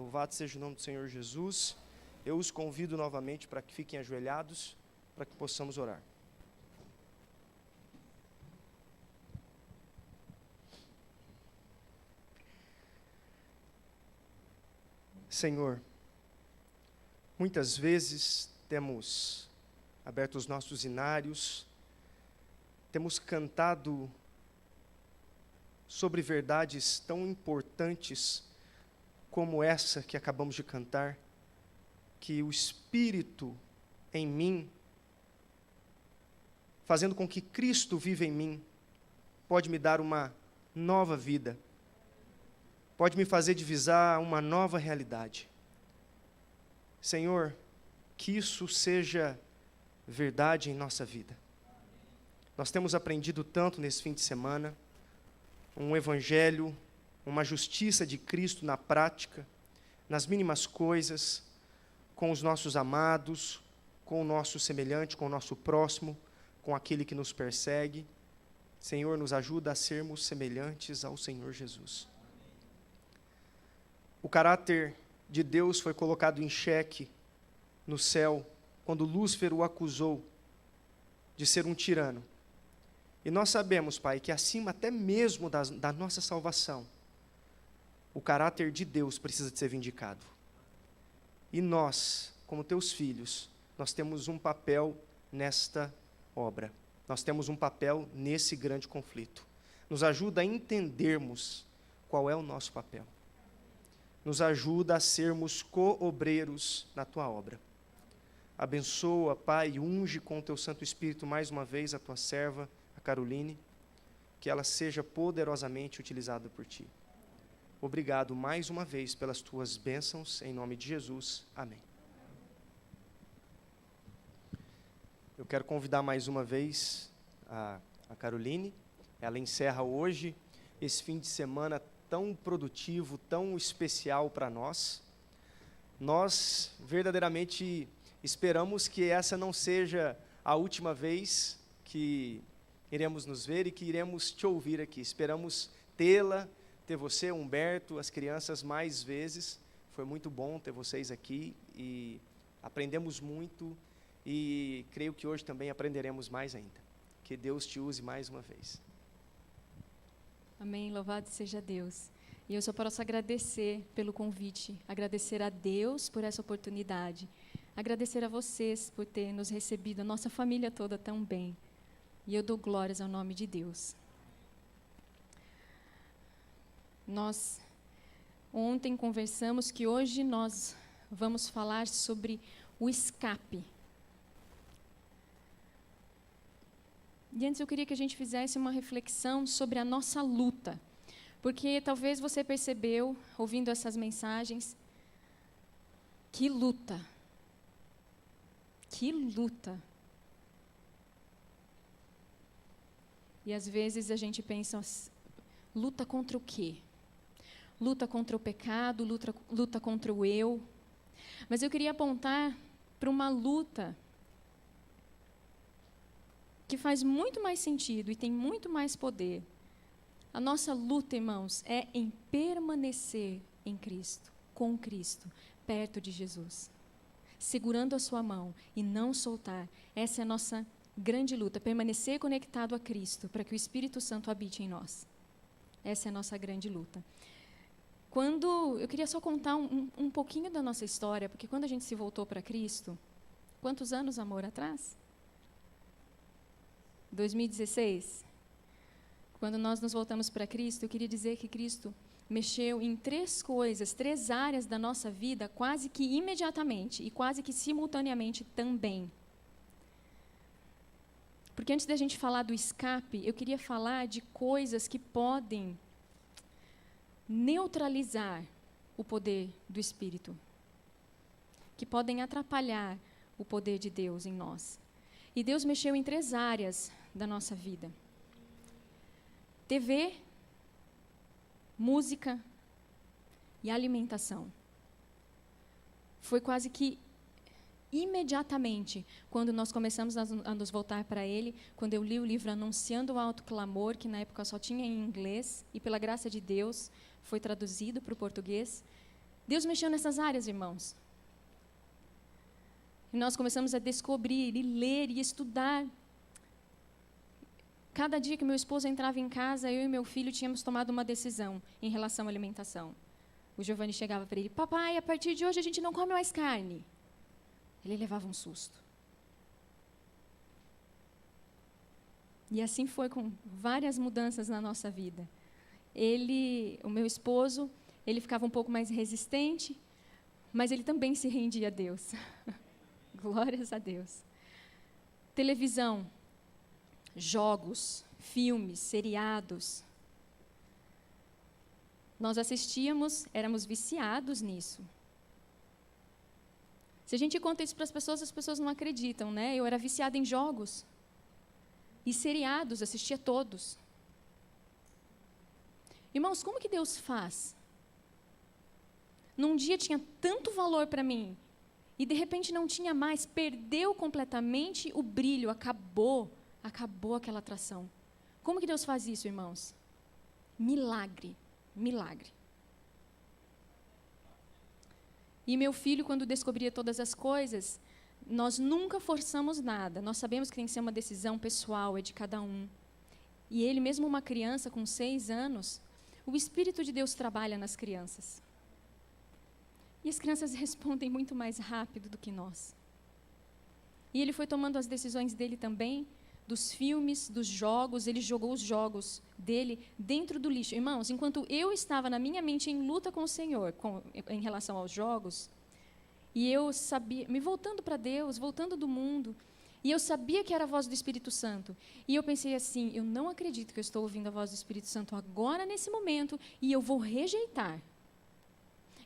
Louvado seja o nome do Senhor Jesus. Eu os convido novamente para que fiquem ajoelhados, para que possamos orar. Senhor, muitas vezes temos aberto os nossos inários, temos cantado sobre verdades tão importantes como essa que acabamos de cantar, que o Espírito em mim, fazendo com que Cristo viva em mim, pode me dar uma nova vida, pode me fazer divisar uma nova realidade. Senhor, que isso seja verdade em nossa vida. Nós temos aprendido tanto nesse fim de semana, um evangelho, uma justiça de Cristo na prática, nas mínimas coisas, com os nossos amados, com o nosso semelhante, com o nosso próximo, com aquele que nos persegue. Senhor, nos ajuda a sermos semelhantes ao Senhor Jesus. O caráter de Deus foi colocado em xeque no céu, quando Lúcifer o acusou de ser um tirano. E nós sabemos, Pai, que acima até mesmo da nossa salvação, o caráter de Deus precisa de ser vindicado. E nós, como teus filhos, nós temos um papel nesta obra. Nós temos um papel nesse grande conflito. Nos ajuda a entendermos qual é o nosso papel. Nos ajuda a sermos co-obreiros na tua obra. Abençoa, Pai, e unge com o teu Santo Espírito mais uma vez a tua serva, a Caroline, que ela seja poderosamente utilizada por ti. Obrigado mais uma vez pelas tuas bênçãos, em nome de Jesus. Amém. Eu quero convidar mais uma vez a Caroline. Ela encerra hoje esse fim de semana tão produtivo, tão especial para nós. Nós verdadeiramente esperamos que essa não seja a última vez que iremos nos ver e que iremos te ouvir aqui. Esperamos ter você, Humberto, as crianças mais vezes. Foi muito bom ter vocês aqui e aprendemos muito e creio que hoje também aprenderemos mais ainda. Que Deus te use mais uma vez. Amém, louvado seja Deus. E eu só posso agradecer pelo convite, agradecer a Deus por essa oportunidade, agradecer a vocês por ter nos recebido, a nossa família toda tão bem. E eu dou glórias ao nome de Deus. Nós ontem conversamos que hoje nós vamos falar sobre o escape. E antes eu queria que a gente fizesse uma reflexão sobre a nossa luta. Porque talvez você percebeu, ouvindo essas mensagens, que luta. Que luta. E às vezes a gente pensa, luta contra o quê? Luta contra o pecado, luta contra o eu. Mas eu queria apontar para uma luta que faz muito mais sentido e tem muito mais poder. A nossa luta, irmãos, é em permanecer em Cristo, com Cristo, perto de Jesus, segurando a sua mão e não soltar. Essa é a nossa grande luta, permanecer conectado a Cristo, para que o Espírito Santo habite em nós. Essa é a nossa grande luta. Eu queria só contar um pouquinho da nossa história, porque quando a gente se voltou para Cristo, quantos anos, amor, atrás? 2016? Quando nós nos voltamos para Cristo, eu queria dizer que Cristo mexeu em 3 coisas, 3 áreas da nossa vida, quase que imediatamente e quase que simultaneamente também. Porque antes da gente falar do escape, eu queria falar de coisas que podem neutralizar o poder do Espírito, que podem atrapalhar o poder de Deus em nós. E Deus mexeu em 3 áreas da nossa vida. TV, música e alimentação. Foi quase que imediatamente, quando nós começamos a nos voltar para Ele, quando eu li o livro Anunciando o Alto Clamor, que na época só tinha em inglês, e pela graça de Deus foi traduzido para o português, Deus mexeu nessas áreas, irmãos. E nós começamos a descobrir, e ler, e estudar. Cada dia que meu esposo entrava em casa, eu e meu filho tínhamos tomado uma decisão em relação à alimentação. O Giovanni chegava para ele: papai, a partir de hoje a gente não come mais carne. Ele levava um susto. E assim foi com várias mudanças na nossa vida. O meu esposo, ele ficava um pouco mais resistente, mas ele também se rendia a Deus. Glórias a Deus. Televisão, jogos, filmes, seriados. Nós assistíamos, éramos viciados nisso. Se a gente conta isso para as pessoas não acreditam, né? Eu era viciada em jogos. E seriados, assistia todos. Irmãos, como que Deus faz? Num dia tinha tanto valor para mim, e de repente não tinha mais, perdeu completamente o brilho, acabou aquela atração. Como que Deus faz isso, irmãos? Milagre, milagre. E meu filho, quando descobria todas as coisas, nós nunca forçamos nada. Nós sabemos que tem que ser uma decisão pessoal, é de cada um. E ele, mesmo uma criança com 6 anos, o Espírito de Deus trabalha nas crianças. E as crianças respondem muito mais rápido do que nós. E ele foi tomando as decisões dele também, dos filmes, dos jogos. Ele jogou os jogos dele dentro do lixo. Irmãos, enquanto eu estava na minha mente em luta com o Senhor, em relação aos jogos, e eu sabia, me voltando para Deus, voltando do mundo, e eu sabia que era a voz do Espírito Santo. E eu pensei assim: eu não acredito que eu estou ouvindo a voz do Espírito Santo agora, nesse momento, e eu vou rejeitar.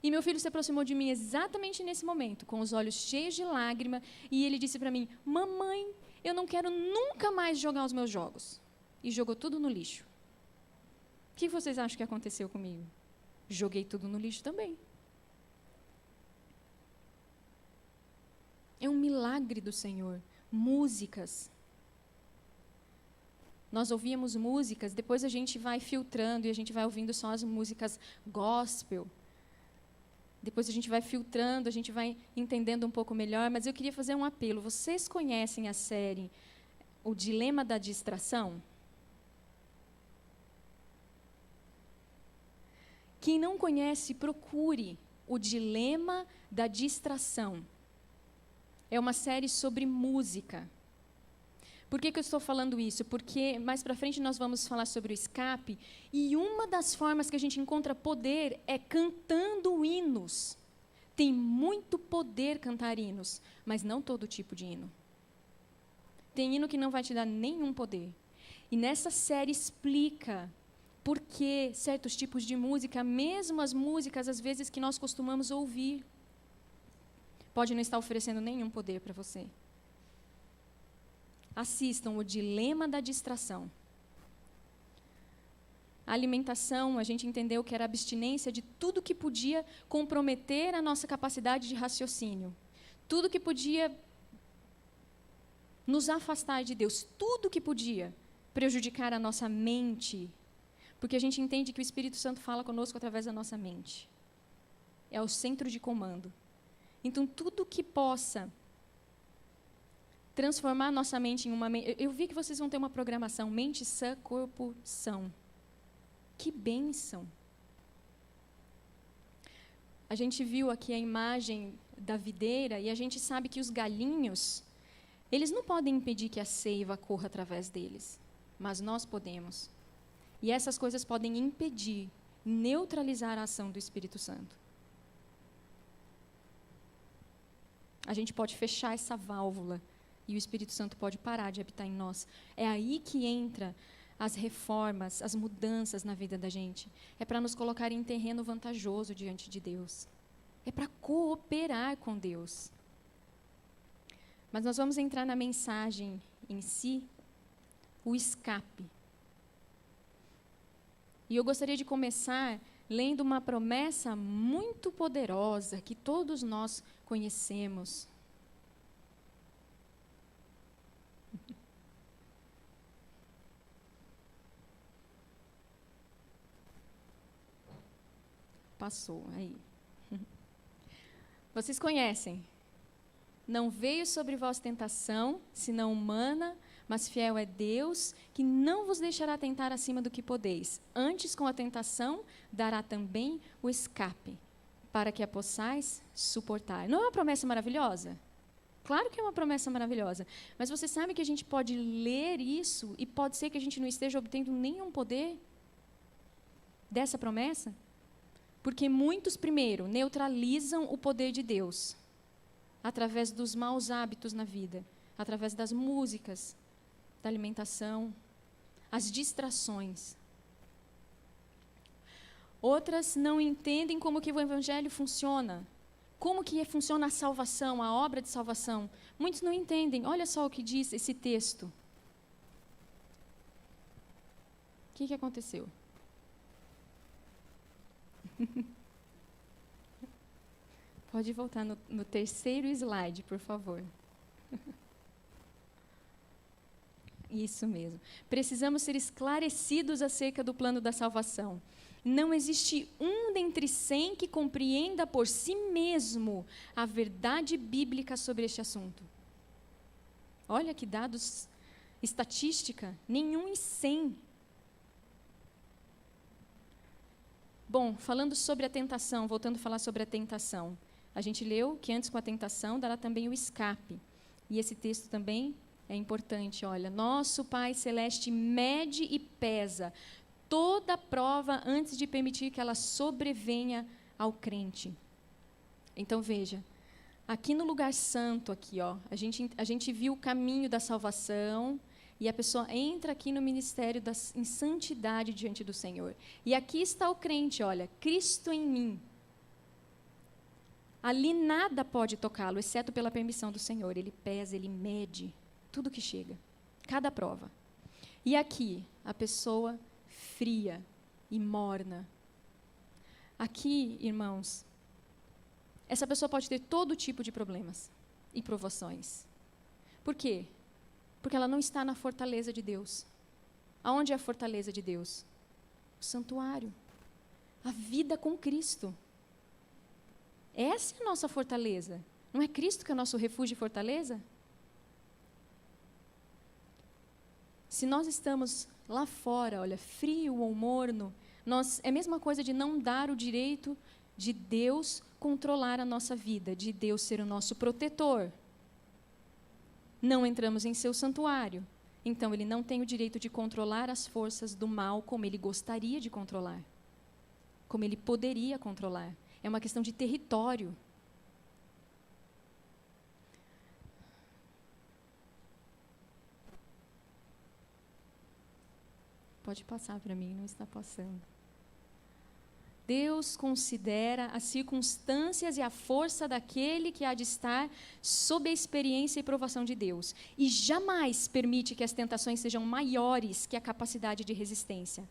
E meu filho se aproximou de mim exatamente nesse momento, com os olhos cheios de lágrima, e ele disse para mim: mamãe, eu não quero nunca mais jogar os meus jogos. E jogou tudo no lixo. O que vocês acham que aconteceu comigo? Joguei tudo no lixo também. É um milagre do Senhor. Músicas. Nós ouvíamos músicas, depois a gente vai filtrando e a gente vai ouvindo só as músicas gospel. Depois a gente vai filtrando, a gente vai entendendo um pouco melhor, mas eu queria fazer um apelo. Vocês conhecem a série O Dilema da Distração? Quem não conhece, procure O Dilema da Distração. É uma série sobre música. Por que eu estou falando isso? Porque mais para frente nós vamos falar sobre o escape, e uma das formas que a gente encontra poder é cantando hinos. Tem muito poder cantar hinos, mas não todo tipo de hino. Tem hino que não vai te dar nenhum poder. E nessa série explica por que certos tipos de música, mesmo as músicas às vezes que nós costumamos ouvir, pode não estar oferecendo nenhum poder para você. Assistam O Dilema da Distração. A alimentação, a gente entendeu que era abstinência de tudo que podia comprometer a nossa capacidade de raciocínio. Tudo que podia nos afastar de Deus. Tudo que podia prejudicar a nossa mente. Porque a gente entende que o Espírito Santo fala conosco através da nossa mente. É o centro de comando. Então, tudo que possa transformar a nossa mente em uma mente... Eu vi que vocês vão ter uma programação, mente sã, corpo são. Que bênção! A gente viu aqui a imagem da videira e a gente sabe que os galinhos, eles não podem impedir que a seiva corra através deles, mas nós podemos. E essas coisas podem impedir, neutralizar a ação do Espírito Santo. A gente pode fechar essa válvula e o Espírito Santo pode parar de habitar em nós. É aí que entra as reformas, as mudanças na vida da gente. É para nos colocar em terreno vantajoso diante de Deus. É para cooperar com Deus. Mas nós vamos entrar na mensagem em si, o escape. E eu gostaria de começar lendo uma promessa muito poderosa que todos nós conhecemos. Passou aí. Vocês conhecem? Não veio sobre vós tentação, senão humana, mas fiel é Deus, que não vos deixará tentar acima do que podeis. Antes, com a tentação, dará também o escape, para que a possais suportar. Não é uma promessa maravilhosa? Claro que é uma promessa maravilhosa. Mas você sabe que a gente pode ler isso e pode ser que a gente não esteja obtendo nenhum poder dessa promessa? Porque muitos, primeiro, neutralizam o poder de Deus através dos maus hábitos na vida, através das músicas, da alimentação, as distrações. Outras não entendem como que o evangelho funciona, como que funciona a salvação, a obra de salvação. Muitos não entendem. Olha só o que diz esse texto. O que aconteceu? Pode voltar no terceiro slide, por favor. Isso mesmo. Precisamos ser esclarecidos acerca do plano da salvação. Não existe um dentre 100 que compreenda por si mesmo a verdade bíblica sobre este assunto. Olha que dados, estatística, nenhum em 100. Bom, falando sobre a tentação, voltando a falar sobre a tentação. A gente leu que antes com a tentação dará também o escape. E esse texto também é importante, olha. Nosso Pai Celeste mede e pesa toda prova antes de permitir que ela sobrevenha ao crente. Então, veja, aqui no lugar santo, aqui, ó, a gente viu o caminho da salvação e a pessoa entra aqui no ministério em santidade diante do Senhor. E aqui está o crente, olha, Cristo em mim. Ali nada pode tocá-lo, exceto pela permissão do Senhor. Ele pesa, ele mede tudo que chega, cada prova. E aqui, a pessoa fria e morna. Aqui, irmãos, essa pessoa pode ter todo tipo de problemas e provações. Por quê? Porque ela não está na fortaleza de Deus. Aonde é a fortaleza de Deus? O santuário. A vida com Cristo. Essa é a nossa fortaleza. Não é Cristo que é o nosso refúgio e fortaleza? Se nós estamos lá fora, olha, frio ou morno, é a mesma coisa de não dar o direito de Deus controlar a nossa vida, de Deus ser o nosso protetor. Não entramos em seu santuário, então ele não tem o direito de controlar as forças do mal como ele gostaria de controlar, como ele poderia controlar. É uma questão de território. Pode passar para mim, não está passando. Deus considera as circunstâncias e a força daquele que há de estar sob a experiência e provação de Deus. E jamais permite que as tentações sejam maiores que a capacidade de resistência.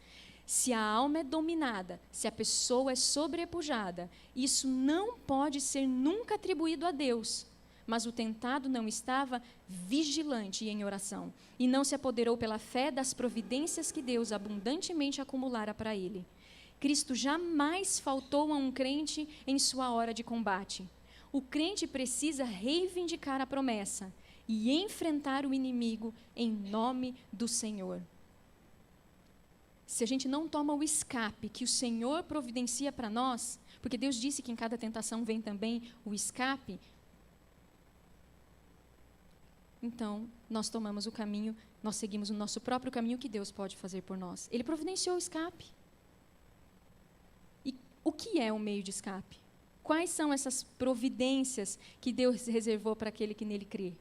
Se a alma é dominada, se a pessoa é sobrepujada, isso não pode ser nunca atribuído a Deus. Mas o tentado não estava vigilante e em oração, e não se apoderou pela fé das providências que Deus abundantemente acumulara para ele. Cristo jamais faltou a um crente em sua hora de combate. O crente precisa reivindicar a promessa e enfrentar o inimigo em nome do Senhor. Se a gente não toma o escape que o Senhor providencia para nós, porque Deus disse que em cada tentação vem também o escape, então nós tomamos o caminho, nós seguimos o nosso próprio caminho que Deus pode fazer por nós. Ele providenciou o escape. E o que é o meio de escape? Quais são essas providências que Deus reservou para aquele que nele crê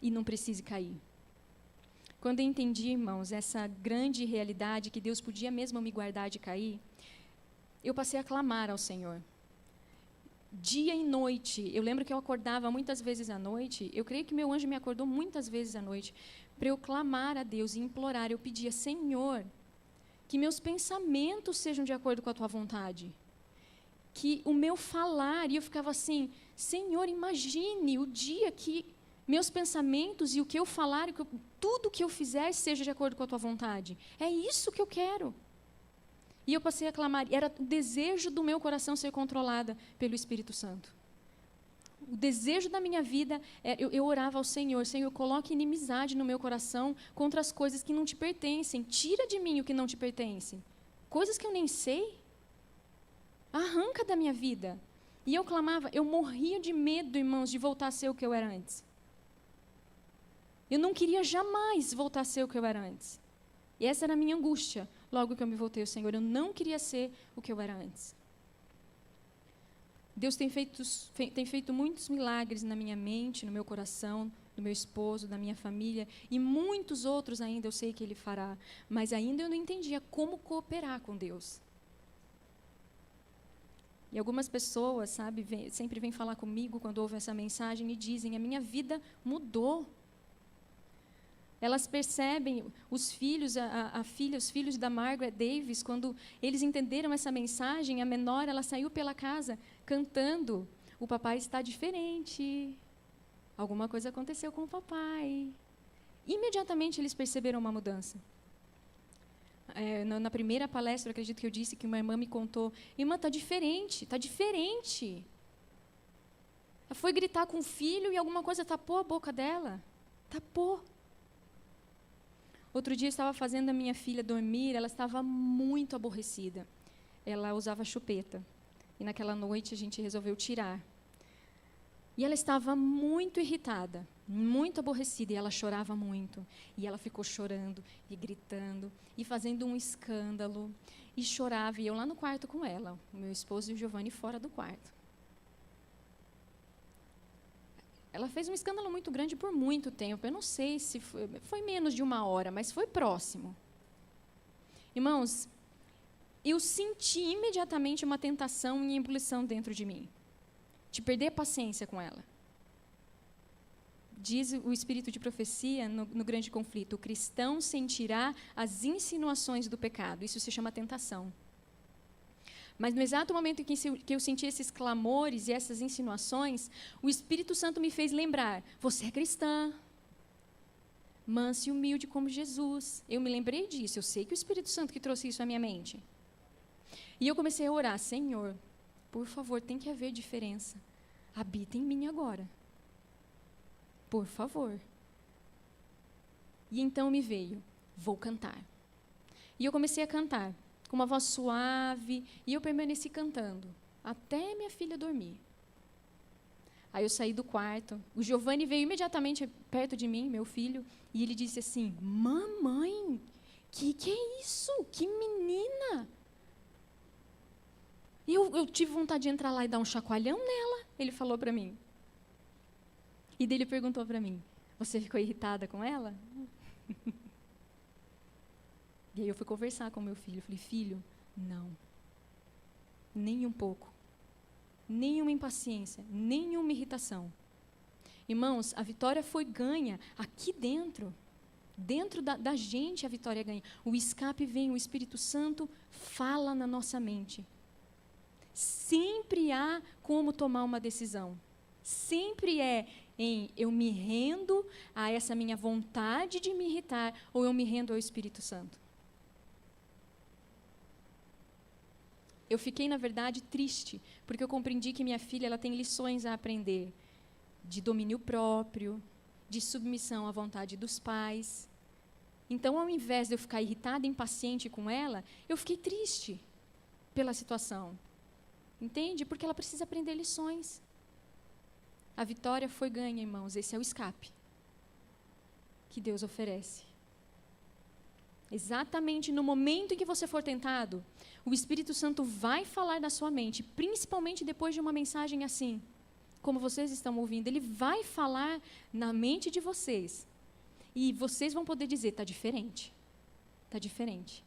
e não precise cair? Quando eu entendi, irmãos, essa grande realidade que Deus podia mesmo me guardar de cair, eu passei a clamar ao Senhor. Dia e noite, eu lembro que eu acordava muitas vezes à noite, eu creio que meu anjo me acordou muitas vezes à noite, para eu clamar a Deus e implorar. Eu pedia, Senhor, que meus pensamentos sejam de acordo com a Tua vontade, que o meu falar, e eu ficava assim, Senhor, imagine o dia que meus pensamentos e o que eu falar, tudo que eu fizer seja de acordo com a Tua vontade. É isso que eu quero. E eu passei a clamar, era o desejo do meu coração ser controlada pelo Espírito Santo. O desejo da minha vida, eu orava ao Senhor, Senhor, coloque inimizade no meu coração contra as coisas que não te pertencem. Tira de mim o que não te pertence. Coisas que eu nem sei. Arranca da minha vida. E eu clamava, eu morria de medo, irmãos, de voltar a ser o que eu era antes. Eu não queria jamais voltar a ser o que eu era antes. E essa era a minha angústia, logo que eu me voltei ao Senhor. Eu não queria ser o que eu era antes. Deus tem feito muitos milagres na minha mente, no meu coração, no meu esposo, na minha família, e muitos outros ainda eu sei que Ele fará. Mas ainda eu não entendia como cooperar com Deus. E algumas pessoas, sabe, sempre vêm falar comigo quando ouvem essa mensagem e dizem, a minha vida mudou. Elas percebem, os filhos da Margaret Davis, quando eles entenderam essa mensagem, a menor, ela saiu pela casa cantando, o papai está diferente, alguma coisa aconteceu com o papai. Imediatamente eles perceberam uma mudança. Na primeira palestra, eu acredito que eu disse que uma irmã me contou, irmã, está diferente, está diferente. Ela foi gritar com o filho e alguma coisa tapou a boca dela, tapou. Outro dia eu estava fazendo a minha filha dormir, ela estava muito aborrecida. Ela usava chupeta. E naquela noite a gente resolveu tirar. E ela estava muito irritada, muito aborrecida, e ela chorava muito. E ela ficou chorando e gritando e fazendo um escândalo. E chorava, e eu lá no quarto com ela, o meu esposo e o Giovanni fora do quarto. Ela fez um escândalo muito grande por muito tempo. Eu não sei se foi menos de 1 hora, mas foi próximo. Irmãos, eu senti imediatamente uma tentação e ebulição dentro de mim, de perder a paciência com ela. Diz o espírito de profecia no grande conflito, o cristão sentirá as insinuações do pecado. Isso se chama tentação. Mas no exato momento em que eu senti esses clamores e essas insinuações, o Espírito Santo me fez lembrar, você é cristã, mansa e humilde como Jesus. Eu me lembrei disso, eu sei que o Espírito Santo que trouxe isso à minha mente. E eu comecei a orar, Senhor, por favor, tem que haver diferença. Habita em mim agora. Por favor. E então me veio, vou cantar. E eu comecei a cantar, com uma voz suave, e eu permaneci cantando, até minha filha dormir. Aí eu saí do quarto, o Giovanni veio imediatamente perto de mim, meu filho, e ele disse assim, mamãe, que é isso? Que menina! E eu tive vontade de entrar lá e dar um chacoalhão nela, ele falou para mim. E daí ele perguntou para mim, você ficou irritada com ela? E aí eu fui conversar com meu filho. Eu falei, filho, não. Nem um pouco. Nenhuma impaciência, nenhuma irritação. Irmãos, a vitória foi ganha aqui dentro. Dentro da gente a vitória ganha. O escape vem, o Espírito Santo fala na nossa mente. Sempre há como tomar uma decisão. Sempre é em eu me rendo a essa minha vontade de me irritar ou eu me rendo ao Espírito Santo. Eu fiquei, na verdade, triste, porque eu compreendi que minha filha ela tem lições a aprender de domínio próprio, de submissão à vontade dos pais. Então, ao invés de eu ficar irritada, impaciente com ela, eu fiquei triste pela situação. Entende? Porque ela precisa aprender lições. A vitória foi ganha, irmãos. Esse é o escape que Deus oferece. Exatamente no momento em que você for tentado, o Espírito Santo vai falar na sua mente, principalmente depois de uma mensagem assim, como vocês estão ouvindo. Ele vai falar na mente de vocês. E vocês vão poder dizer, está diferente. Está diferente.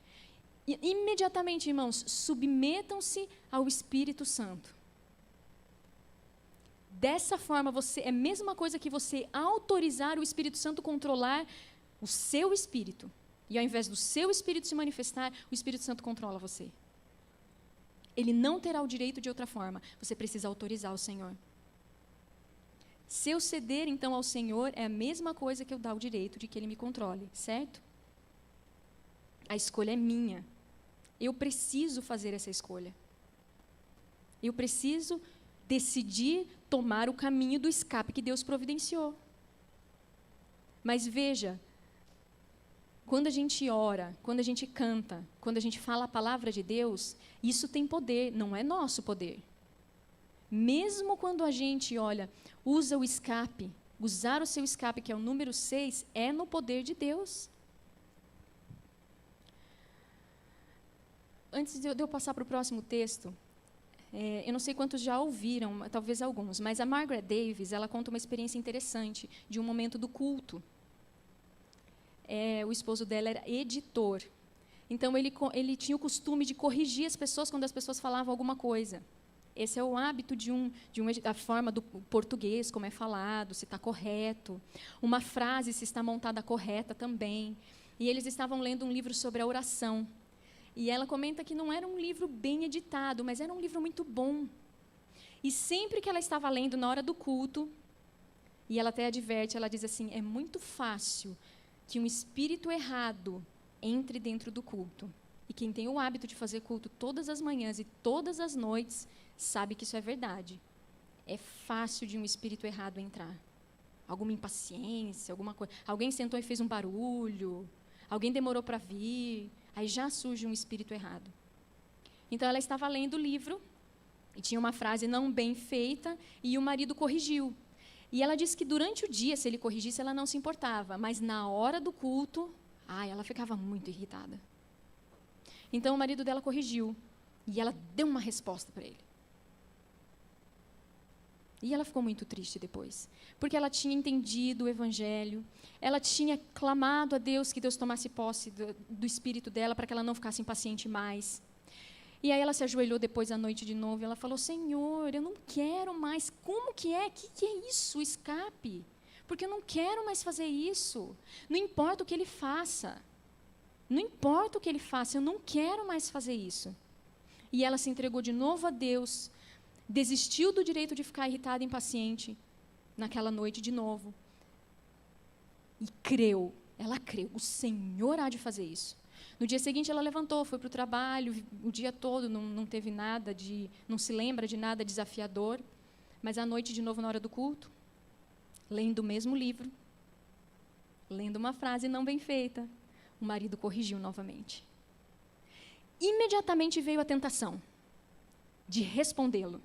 E, imediatamente, irmãos, submetam-se ao Espírito Santo. Dessa forma, é a mesma coisa que você autorizar o Espírito Santo controlar o seu espírito. E ao invés do seu espírito se manifestar, o Espírito Santo controla você. Ele não terá o direito de outra forma. Você precisa autorizar o Senhor. Se eu ceder, então, ao Senhor, é a mesma coisa que eu dar o direito de que Ele me controle, certo? A escolha é minha. Eu preciso fazer essa escolha. Eu preciso decidir tomar o caminho do escape que Deus providenciou. Mas veja, quando a gente ora, quando a gente canta, quando a gente fala a palavra de Deus, isso tem poder, não é nosso poder. Mesmo quando a gente, usa o escape, usar o seu escape, que é o número 6, é no poder de Deus. Antes de eu passar para o próximo texto, eu não sei quantos já ouviram, talvez alguns, mas a Margaret Davis, ela conta uma experiência interessante de um momento do culto. O esposo dela era editor. Então, ele tinha o costume de corrigir as pessoas quando as pessoas falavam alguma coisa. Esse é o hábito a forma do português, como é falado, se está correto. Uma frase, se está montada correta também. E eles estavam lendo um livro sobre a oração. E ela comenta que não era um livro bem editado, mas era um livro muito bom. E sempre que ela estava lendo na hora do culto, e ela até adverte, ela diz assim, é muito fácil que um espírito errado entre dentro do culto. E quem tem o hábito de fazer culto todas as manhãs e todas as noites, sabe que isso é verdade. É fácil de um espírito errado entrar. Alguma impaciência, alguma coisa. Alguém sentou e fez um barulho, alguém demorou para vir, aí já surge um espírito errado. Então, ela estava lendo o livro, e tinha uma frase não bem feita, e o marido corrigiu. E ela disse que durante o dia, se ele corrigisse, ela não se importava, mas na hora do culto, ela ficava muito irritada. Então, o marido dela corrigiu, e ela deu uma resposta para ele. E ela ficou muito triste depois, porque ela tinha entendido o Evangelho, ela tinha clamado a Deus que Deus tomasse posse do espírito dela para que ela não ficasse impaciente mais. E aí ela se ajoelhou depois à noite de novo e ela falou, Senhor, eu não quero mais, como que é? O que é isso, o escape? Porque eu não quero mais fazer isso, não importa o que ele faça, não importa o que ele faça, eu não quero mais fazer isso. E ela se entregou de novo a Deus, desistiu do direito de ficar irritada e impaciente naquela noite de novo. E ela creu, o Senhor há de fazer isso. No dia seguinte ela levantou, foi para o trabalho, o dia todo não teve nada não se lembra de nada desafiador, mas à noite de novo na hora do culto, lendo o mesmo livro, lendo uma frase não bem feita, o marido corrigiu novamente. Imediatamente veio a tentação de respondê-lo.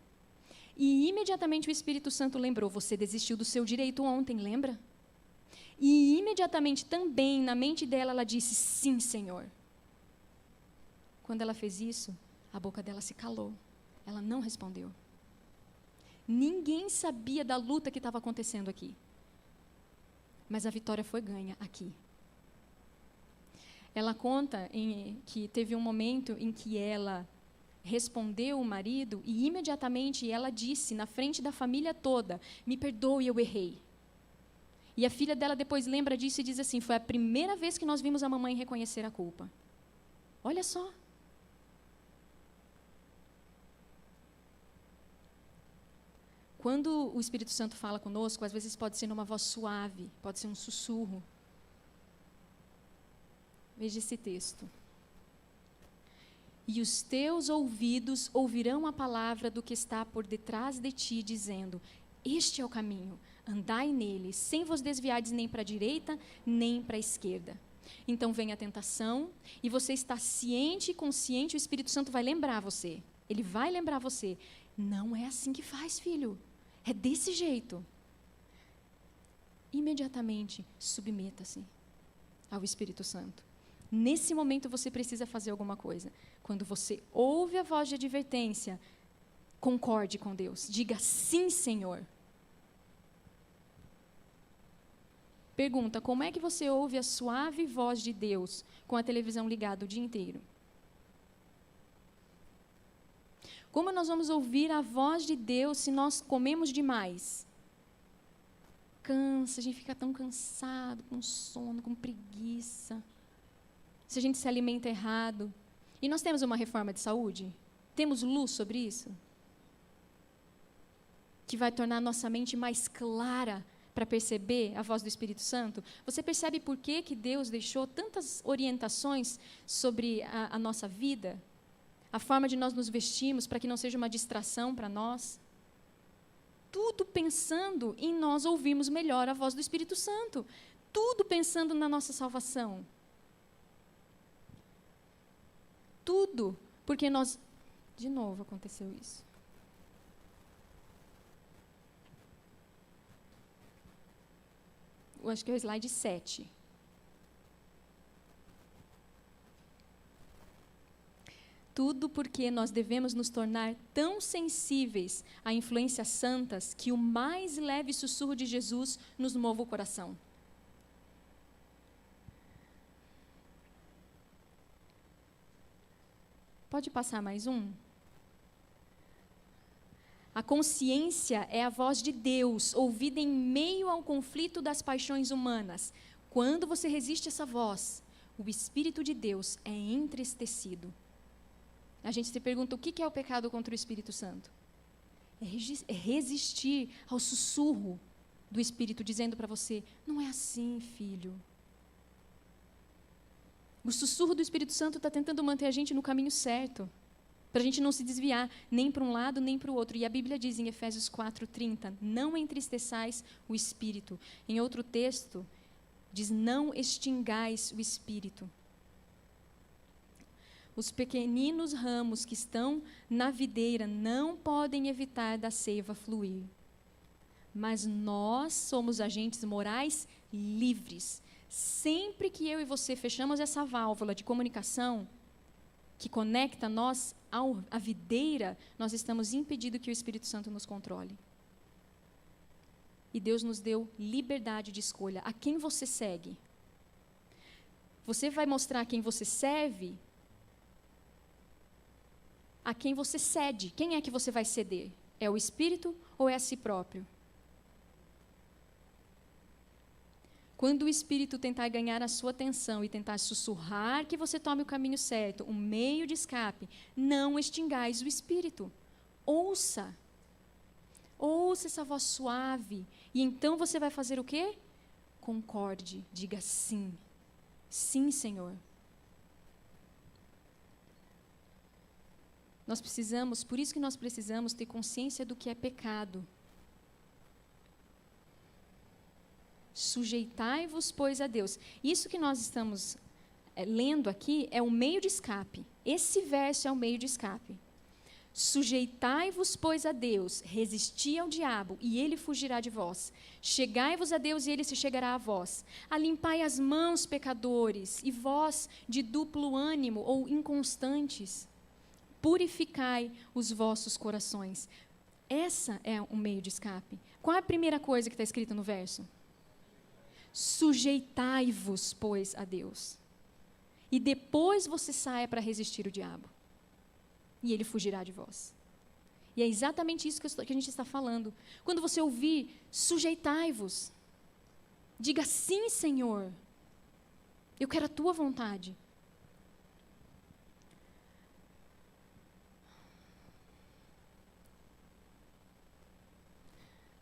E imediatamente o Espírito Santo lembrou, você desistiu do seu direito ontem, lembra? E imediatamente também na mente dela ela disse, sim, Senhor. Quando ela fez isso, a boca dela se calou. Ela não respondeu. Ninguém sabia da luta que estava acontecendo aqui. Mas a vitória foi ganha aqui. Ela conta que teve um momento em que ela respondeu o marido e imediatamente ela disse na frente da família toda, me perdoe, eu errei. E a filha dela depois lembra disso e diz assim, foi a primeira vez que nós vimos a mamãe reconhecer a culpa. Olha só. Quando o Espírito Santo fala conosco, às vezes pode ser numa voz suave, pode ser um sussurro. Veja esse texto. E os teus ouvidos ouvirão a palavra do que está por detrás de ti, dizendo, este é o caminho, andai nele, sem vos desviardes nem para a direita, nem para a esquerda. Então vem a tentação, e você está ciente e consciente, o Espírito Santo vai lembrar você. Ele vai lembrar você. Não é assim que faz, filho. É desse jeito. Imediatamente, submeta-se ao Espírito Santo. Nesse momento você precisa fazer alguma coisa. Quando você ouve a voz de advertência, concorde com Deus. Diga sim, Senhor. Pergunta, como é que você ouve a suave voz de Deus com a televisão ligada o dia inteiro? Como nós vamos ouvir a voz de Deus se nós comemos demais? Cansa, a gente fica tão cansado, com sono, com preguiça. Se a gente se alimenta errado. E nós temos uma reforma de saúde? Temos luz sobre isso? Que vai tornar a nossa mente mais clara para perceber a voz do Espírito Santo? Você percebe por que Deus deixou tantas orientações sobre a nossa vida? A forma de nós nos vestirmos para que não seja uma distração para nós? pensando em nós ouvirmos melhor a voz do Espírito Santo. Tudo pensando na nossa salvação. Tudo, porque nós... De novo aconteceu isso. Eu acho que é o slide 7. Tudo porque nós devemos nos tornar tão sensíveis a influências santas que o mais leve sussurro de Jesus nos mova o coração. Pode passar mais um? A consciência é a voz de Deus, ouvida em meio ao conflito das paixões humanas. Quando você resiste a essa voz, o Espírito de Deus é entristecido. A gente se pergunta, o que é o pecado contra o Espírito Santo? É resistir ao sussurro do Espírito, dizendo para você, não é assim, filho. O sussurro do Espírito Santo está tentando manter a gente no caminho certo, para a gente não se desviar nem para um lado nem para o outro. E a Bíblia diz em Efésios 4:30, não entristeçais o Espírito. Em outro texto, diz, não extingais o Espírito. Os pequeninos ramos que estão na videira não podem evitar da seiva fluir. Mas nós somos agentes morais livres. Sempre que eu e você fechamos essa válvula de comunicação que conecta nós à videira, nós estamos impedindo que o Espírito Santo nos controle. E Deus nos deu liberdade de escolha. A quem você segue? Você vai mostrar a quem você serve? A quem você cede? Quem é que você vai ceder? É o Espírito ou é a si próprio? Quando o Espírito tentar ganhar a sua atenção e tentar sussurrar que você tome o caminho certo, um meio de escape, não extingais o Espírito. Ouça. Ouça essa voz suave. E então você vai fazer o quê? Concorde. Diga sim. Sim, Senhor. Por isso que nós precisamos ter consciência do que é pecado. Sujeitai-vos, pois, a Deus. Isso que nós estamos lendo aqui é um meio de escape. Esse verso é um meio de escape. Sujeitai-vos, pois, a Deus, resisti ao diabo, e ele fugirá de vós. Chegai-vos a Deus, e ele se chegará a vós. Alimpai as mãos, pecadores, e vós, de duplo ânimo ou inconstantes, purificai os vossos corações. Essa é um meio de escape. Qual é a primeira coisa que está escrita no verso? Sujeitai-vos, pois, a Deus. E depois você saia para resistir o diabo. E ele fugirá de vós. E é exatamente isso que a gente está falando. Quando você ouvir, sujeitai-vos. Diga sim, Senhor. Eu quero a tua vontade.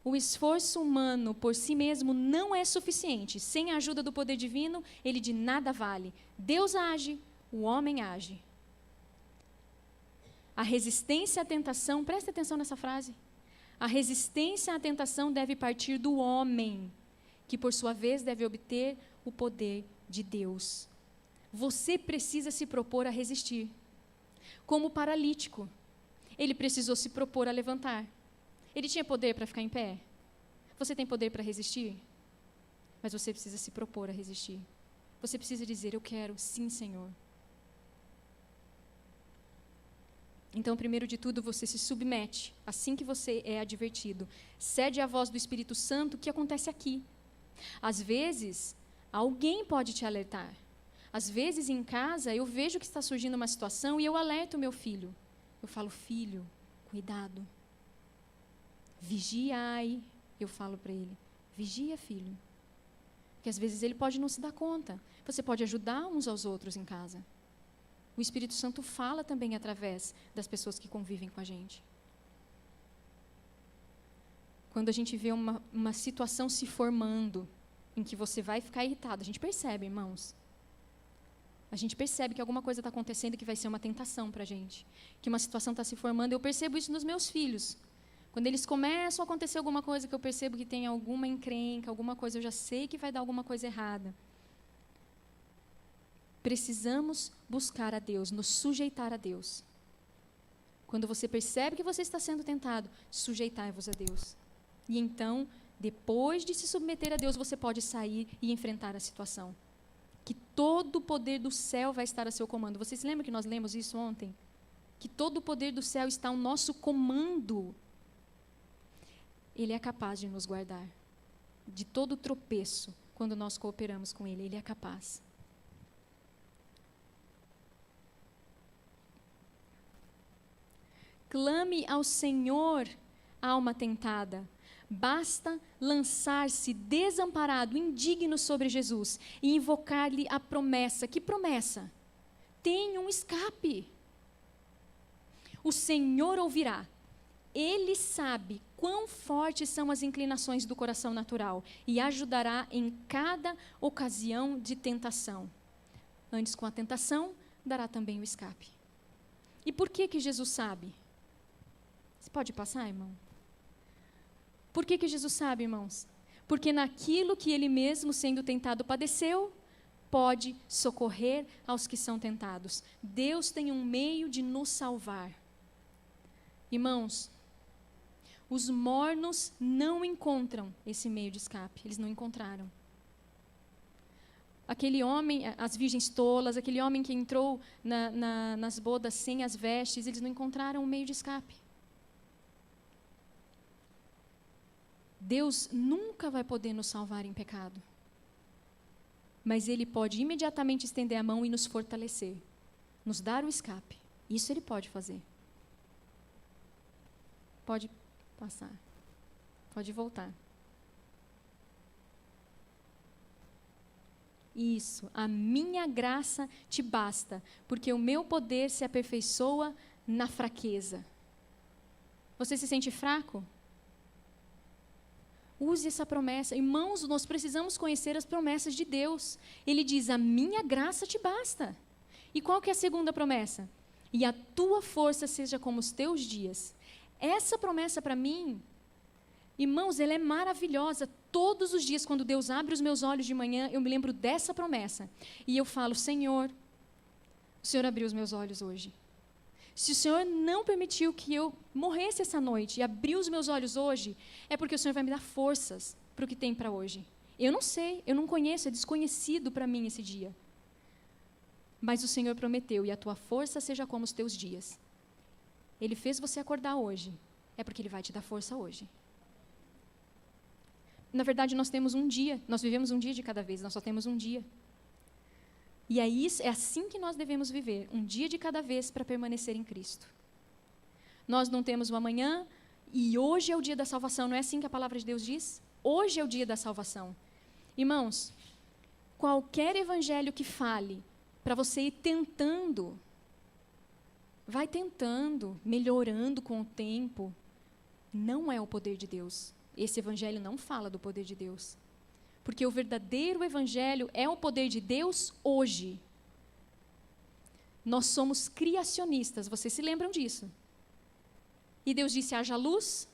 O esforço humano por si mesmo não é suficiente. Sem a ajuda do poder divino, ele de nada vale. Deus age, o homem age. A resistência à tentação, presta atenção nessa frase. A resistência à tentação deve partir do homem, que por sua vez deve obter o poder de Deus. Você precisa se propor a resistir. Como o paralítico, ele precisou se propor a levantar. Ele tinha poder para ficar em pé? Você tem poder para resistir? Mas você precisa se propor a resistir. Você precisa dizer, eu quero, sim, Senhor. Então, primeiro de tudo, você se submete, assim que você é advertido. Cede à voz do Espírito Santo, o que acontece aqui. Às vezes, alguém pode te alertar. Às vezes, em casa, eu vejo que está surgindo uma situação e eu alerto o meu filho. Eu falo, filho, cuidado. Vigiai, eu falo para ele. Vigia, filho. Porque às vezes ele pode não se dar conta. Você pode ajudar uns aos outros em casa. O Espírito Santo fala também através das pessoas que convivem com a gente. Quando a gente vê uma situação se formando, em que você vai ficar irritado, a gente percebe, irmãos. A gente percebe que alguma coisa está acontecendo que vai ser uma tentação para a gente. Que uma situação está se formando. Eu percebo isso nos meus filhos. Quando eles começam a acontecer alguma coisa que eu percebo que tem alguma encrenca, alguma coisa, eu já sei que vai dar alguma coisa errada. Precisamos buscar a Deus, nos sujeitar a Deus. Quando você percebe que você está sendo tentado, sujeitai-vos a Deus. E então, depois de se submeter a Deus, você pode sair e enfrentar a situação. Que todo o poder do céu vai estar a seu comando. Vocês lembram que nós lemos isso ontem? Que todo o poder do céu está ao nosso comando. Ele é capaz de nos guardar de todo tropeço quando nós cooperamos com Ele. Ele é capaz. Clame ao Senhor, alma tentada. Basta lançar-se desamparado, indigno sobre Jesus e invocar-lhe a promessa. Que promessa? Tem um escape. O Senhor ouvirá. Ele sabe quão fortes são as inclinações do coração natural e ajudará em cada ocasião de tentação. Antes, com a tentação, dará também o escape. E por que Jesus sabe? Você pode passar, irmão? Por que Jesus sabe, irmãos? Porque naquilo que ele mesmo, sendo tentado, padeceu, pode socorrer aos que são tentados. Deus tem um meio de nos salvar. Irmãos, os mornos não encontram esse meio de escape. Eles não encontraram. Aquele homem, as virgens tolas, aquele homem que entrou nas bodas sem as vestes, eles não encontraram um meio de escape. Deus nunca vai poder nos salvar em pecado. Mas Ele pode imediatamente estender a mão e nos fortalecer. Nos dar o escape. Isso Ele pode fazer. Pode passar. Pode voltar. Isso. A minha graça te basta, porque o meu poder se aperfeiçoa na fraqueza. Você se sente fraco? Use essa promessa. Irmãos, nós precisamos conhecer as promessas de Deus. Ele diz, a minha graça te basta. E qual que é a segunda promessa? E a tua força seja como os teus dias. Essa promessa para mim, irmãos, ela é maravilhosa. Todos os dias, quando Deus abre os meus olhos de manhã, eu me lembro dessa promessa. E eu falo, Senhor, o Senhor abriu os meus olhos hoje. Se o Senhor não permitiu que eu morresse essa noite e abriu os meus olhos hoje, é porque o Senhor vai me dar forças para o que tem para hoje. Eu não sei, eu não conheço, é desconhecido para mim esse dia. Mas o Senhor prometeu, e a tua força seja como os teus dias. Ele fez você acordar hoje, é porque Ele vai te dar força hoje. Na verdade, nós temos um dia, nós vivemos um dia de cada vez, nós só temos um dia. E é assim que nós devemos viver, um dia de cada vez para permanecer em Cristo. Nós não temos o amanhã, e hoje é o dia da salvação, não é assim que a palavra de Deus diz? Hoje é o dia da salvação. Irmãos, qualquer evangelho que fale para você ir tentando, vai tentando, melhorando com o tempo, não é o poder de Deus. Esse evangelho não fala do poder de Deus. Porque o verdadeiro evangelho é o poder de Deus hoje. Nós somos criacionistas, vocês se lembram disso? E Deus disse, haja luz,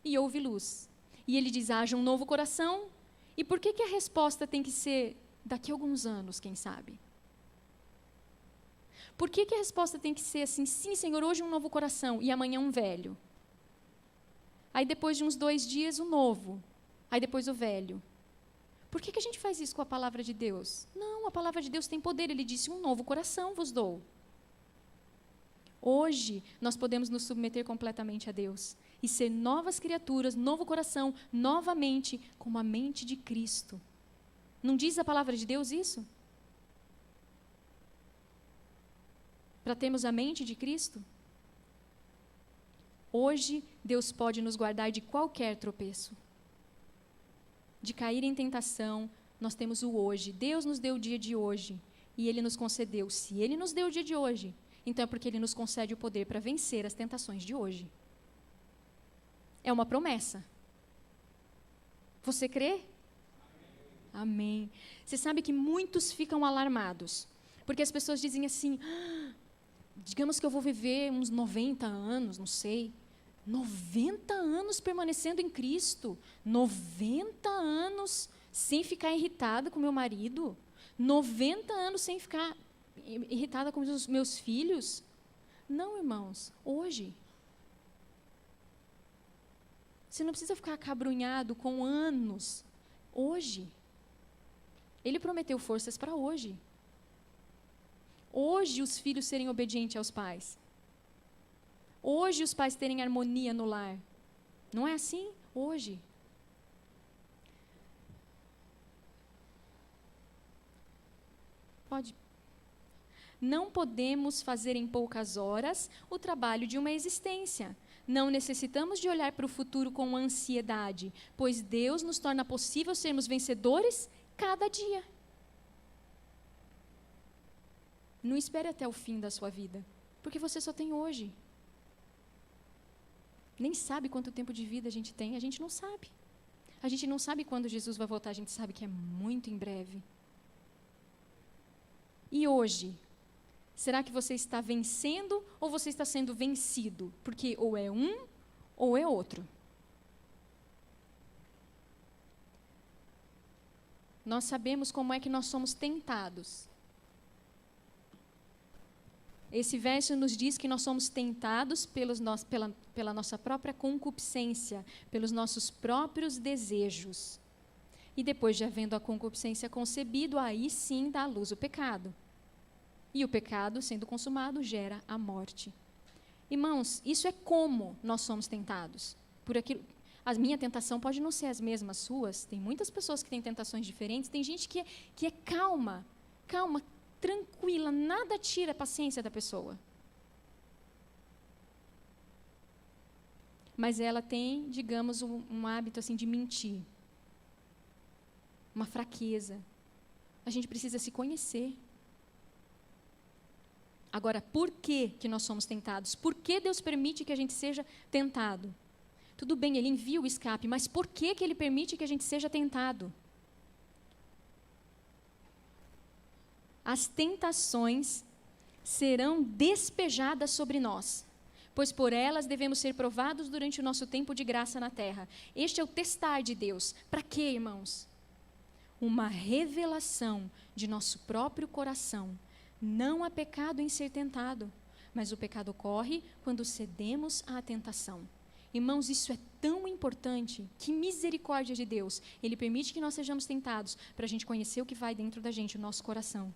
e houve luz. E Ele diz, haja um novo coração. E por que a resposta tem que ser daqui a alguns anos, quem sabe? Por que a resposta tem que ser assim, sim, Senhor, hoje um novo coração, e amanhã um velho? Aí depois de uns 2 dias, o novo. Aí depois o velho. Por que a gente faz isso com a palavra de Deus? Não, a palavra de Deus tem poder. Ele disse, um novo coração vos dou. Hoje, nós podemos nos submeter completamente a Deus e ser novas criaturas, novo coração, novamente, com a mente de Cristo. Não diz a palavra de Deus isso? Para termos a mente de Cristo? Hoje, Deus pode nos guardar de qualquer tropeço. De cair em tentação, nós temos o hoje. Deus nos deu o dia de hoje e Ele nos concedeu. Se Ele nos deu o dia de hoje, então é porque Ele nos concede o poder para vencer as tentações de hoje. É uma promessa. Você crê? Amém. Você sabe que muitos ficam alarmados, porque as pessoas dizem assim, digamos que eu vou viver uns 90 anos, não sei, 90 anos permanecendo em Cristo. 90 anos sem ficar irritada com meu marido. 90 anos sem ficar irritada com os meus filhos. Não, irmãos, hoje. Você não precisa ficar acabrunhado com anos. Hoje. Ele prometeu forças para hoje. Hoje os filhos serem obedientes aos pais. Hoje os pais terem harmonia no lar. Não é assim? Hoje. Pode. Não podemos fazer em poucas horas o trabalho de uma existência. Não necessitamos de olhar para o futuro com ansiedade, pois Deus nos torna possível sermos vencedores cada dia. Não espere até o fim da sua vida, porque você só tem hoje. Nem sabe quanto tempo de vida a gente tem, a gente não sabe. A gente não sabe quando Jesus vai voltar, a gente sabe que é muito em breve. E hoje, será que você está vencendo ou você está sendo vencido? Porque ou é um ou é outro. Nós sabemos como é que nós somos tentados. Esse verso nos diz que nós somos tentados pela nossa própria concupiscência, pelos nossos próprios desejos. E depois de havendo a concupiscência concebido, aí sim dá à luz o pecado. E o pecado, sendo consumado, gera a morte. Irmãos, isso é como nós somos tentados. Por aquilo, a minha tentação pode não ser as mesmas suas. Tem muitas pessoas que têm tentações diferentes. Tem gente que é calma, tranquila, nada tira a paciência da pessoa. Mas ela tem, digamos, um hábito assim de mentir. Uma fraqueza. A gente precisa se conhecer. Agora, por que nós somos tentados? Por que Deus permite que a gente seja tentado? Tudo bem, Ele envia o escape, mas por que Ele permite que a gente seja tentado? As tentações serão despejadas sobre nós, pois por elas devemos ser provados durante o nosso tempo de graça na terra. Este é o testar de Deus. Para quê, irmãos? Uma revelação de nosso próprio coração. Não há pecado em ser tentado, mas o pecado ocorre quando cedemos à tentação. Irmãos, isso é tão importante. Que misericórdia de Deus. Ele permite que nós sejamos tentados para a gente conhecer o que vai dentro da gente, o nosso coração.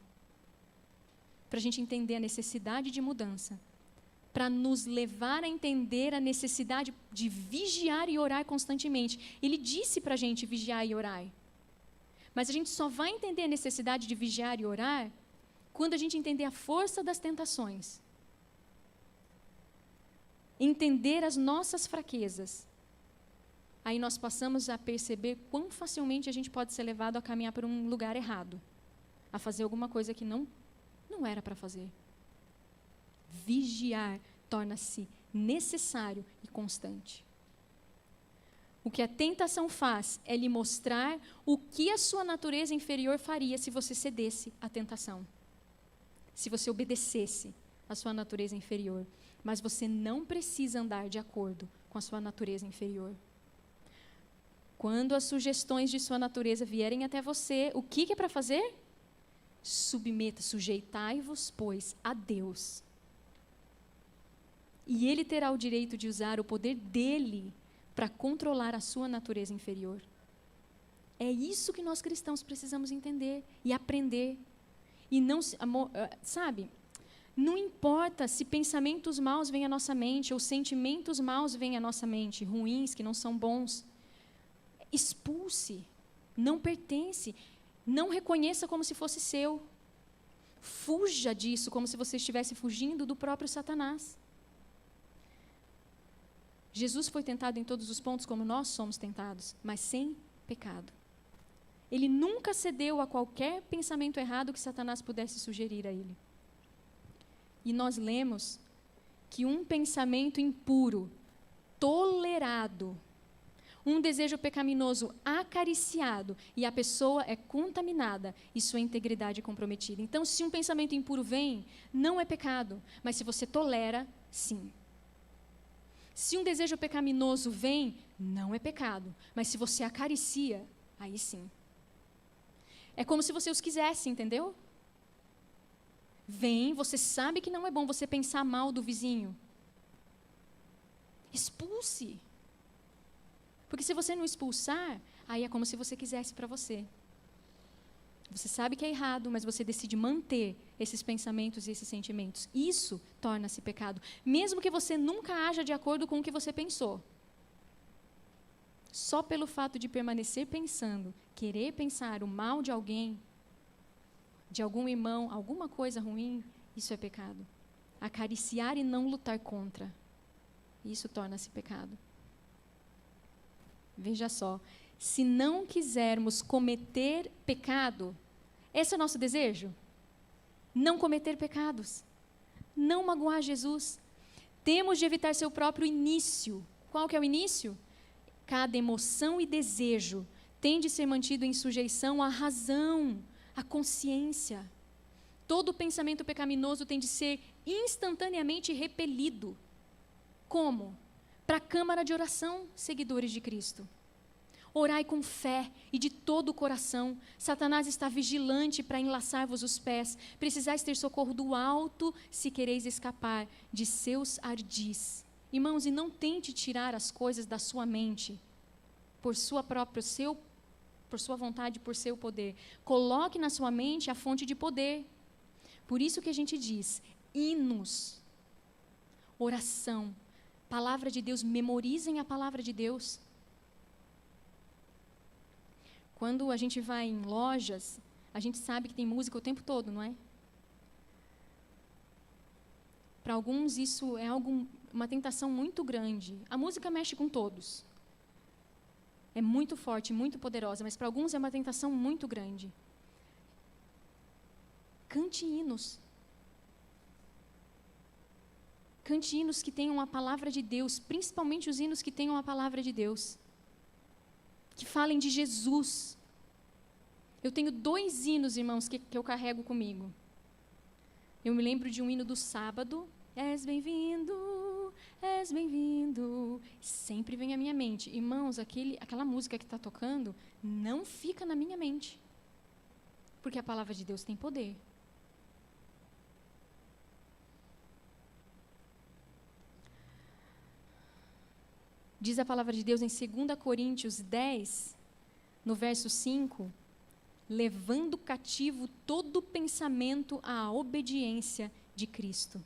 Para a gente entender a necessidade de mudança. Para nos levar a entender a necessidade de vigiar e orar constantemente. Ele disse para a gente vigiar e orar. Mas a gente só vai entender a necessidade de vigiar e orar quando a gente entender a força das tentações. Entender as nossas fraquezas. Aí nós passamos a perceber quão facilmente a gente pode ser levado a caminhar por um lugar errado. A fazer alguma coisa que não era para fazer. Vigiar torna-se necessário e constante. O que a tentação faz é lhe mostrar o que a sua natureza inferior faria se você cedesse à tentação. Se você obedecesse à sua natureza inferior. Mas você não precisa andar de acordo com a sua natureza inferior. Quando as sugestões de sua natureza vierem até você, o que é para fazer? Sujeitai-vos, pois, a Deus. E Ele terá o direito de usar o poder dEle para controlar a sua natureza inferior. É isso que nós cristãos precisamos entender e aprender. E não, sabe, não importa se pensamentos maus vêm à nossa mente ou sentimentos maus vêm à nossa mente, ruins, que não são bons. Expulse, não pertence, não reconheça como se fosse seu. Fuja disso como se você estivesse fugindo do próprio Satanás. Jesus foi tentado em todos os pontos como nós somos tentados, mas sem pecado. Ele nunca cedeu a qualquer pensamento errado que Satanás pudesse sugerir a ele. E nós lemos que um pensamento impuro, tolerado, um desejo pecaminoso acariciado e a pessoa é contaminada e sua integridade comprometida. Então, se um pensamento impuro vem, não é pecado, mas se você tolera, sim. Se um desejo pecaminoso vem, não é pecado. Mas se você acaricia, aí sim. É como se você os quisesse, entendeu? Vem, você sabe que não é bom você pensar mal do vizinho. Expulse. Porque se você não expulsar, aí é como se você quisesse para você. Você sabe que é errado, mas você decide manter esses pensamentos e esses sentimentos. Isso torna-se pecado. Mesmo que você nunca haja de acordo com o que você pensou. Só pelo fato de permanecer pensando, querer pensar o mal de alguém, de algum irmão, alguma coisa ruim, isso é pecado. Acariciar e não lutar contra. Isso torna-se pecado. Veja só. Se não quisermos cometer pecado, esse é o nosso desejo? Não cometer pecados. Não magoar Jesus. Temos de evitar seu próprio início. Qual que é o início? Cada emoção e desejo tem de ser mantido em sujeição à razão, à consciência. Todo pensamento pecaminoso tem de ser instantaneamente repelido. Como? Para a câmara de oração, seguidores de Cristo. Orai com fé e de todo o coração. Satanás está vigilante para enlaçar-vos os pés. Precisais ter socorro do alto se quereis escapar de seus ardis. Irmãos, e não tente tirar as coisas da sua mente por sua vontade, por seu poder. Coloque na sua mente a fonte de poder. Por isso que a gente diz, hinos, oração, palavra de Deus, memorizem a palavra de Deus. Quando a gente vai em lojas, a gente sabe que tem música o tempo todo, não é? Para alguns isso é uma tentação muito grande. A música mexe com todos. É muito forte, muito poderosa, mas para alguns é uma tentação muito grande. Cante hinos. Cante hinos que tenham a palavra de Deus, principalmente os hinos que tenham a palavra de Deus. Que falem de Jesus. Eu tenho 2 hinos, irmãos, que eu carrego comigo. Eu me lembro de um hino do sábado. És bem-vindo, és bem-vindo. Sempre vem à minha mente. Irmãos, aquela música que está tocando não fica na minha mente. Porque a palavra de Deus tem poder. Diz a palavra de Deus em 2 Coríntios 10, no verso 5, levando cativo todo pensamento à obediência de Cristo.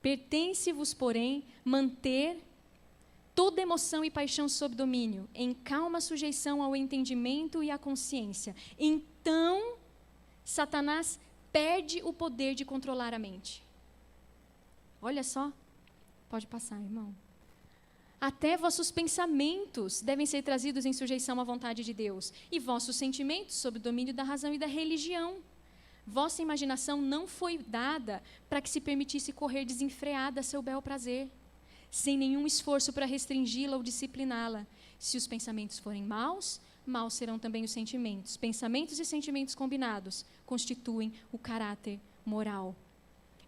Pertence-vos, porém, manter toda emoção e paixão sob domínio, em calma sujeição ao entendimento e à consciência. Então, Satanás perde o poder de controlar a mente. Olha só, pode passar, irmão. Até vossos pensamentos devem ser trazidos em sujeição à vontade de Deus, e vossos sentimentos sob o domínio da razão e da religião. Vossa imaginação não foi dada para que se permitisse correr desenfreada a seu bel prazer, sem nenhum esforço para restringi-la ou discipliná-la. Se os pensamentos forem maus, maus serão também os sentimentos. Pensamentos e sentimentos combinados constituem o caráter moral.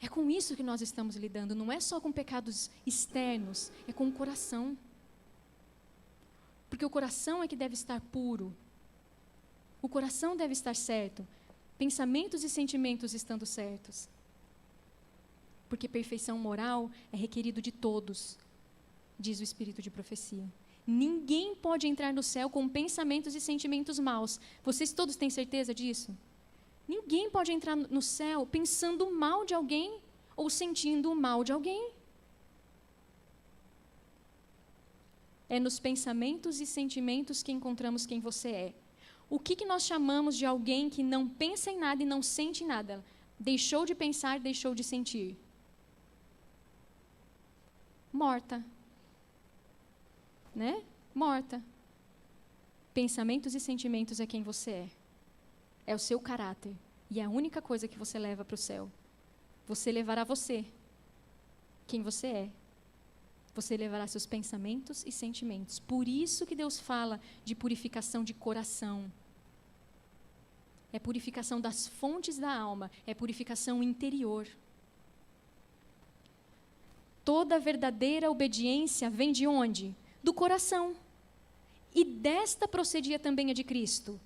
É com isso que nós estamos lidando, não é só com pecados externos, é com o coração. Porque o coração é que deve estar puro. O coração deve estar certo. Pensamentos e sentimentos estando certos. Porque perfeição moral é requerido de todos, diz o Espírito de profecia. Ninguém pode entrar no céu com pensamentos e sentimentos maus. Vocês todos têm certeza disso? Ninguém pode entrar no céu pensando mal de alguém ou sentindo o mal de alguém. É nos pensamentos e sentimentos que encontramos quem você é. O que nós chamamos de alguém que não pensa em nada e não sente nada? Deixou de pensar, deixou de sentir. Morta. Né? Morta. Pensamentos e sentimentos é quem você é. É o seu caráter. E é a única coisa que você leva para o céu. Você levará você. Quem você é. Você levará seus pensamentos e sentimentos. Por isso que Deus fala de purificação de coração. É purificação das fontes da alma. É purificação interior. Toda verdadeira obediência vem de onde? Do coração. E desta procedia também a de Cristo.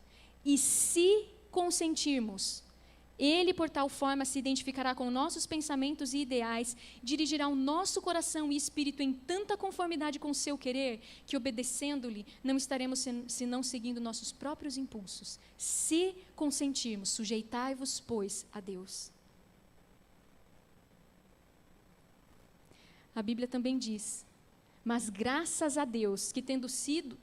E se consentirmos, Ele, por tal forma, se identificará com nossos pensamentos e ideais, dirigirá o nosso coração e espírito em tanta conformidade com o seu querer, que, obedecendo-lhe, não estaremos senão seguindo nossos próprios impulsos. Se consentirmos, sujeitai-vos, pois, a Deus. A Bíblia também diz: mas graças a Deus, que tendo sido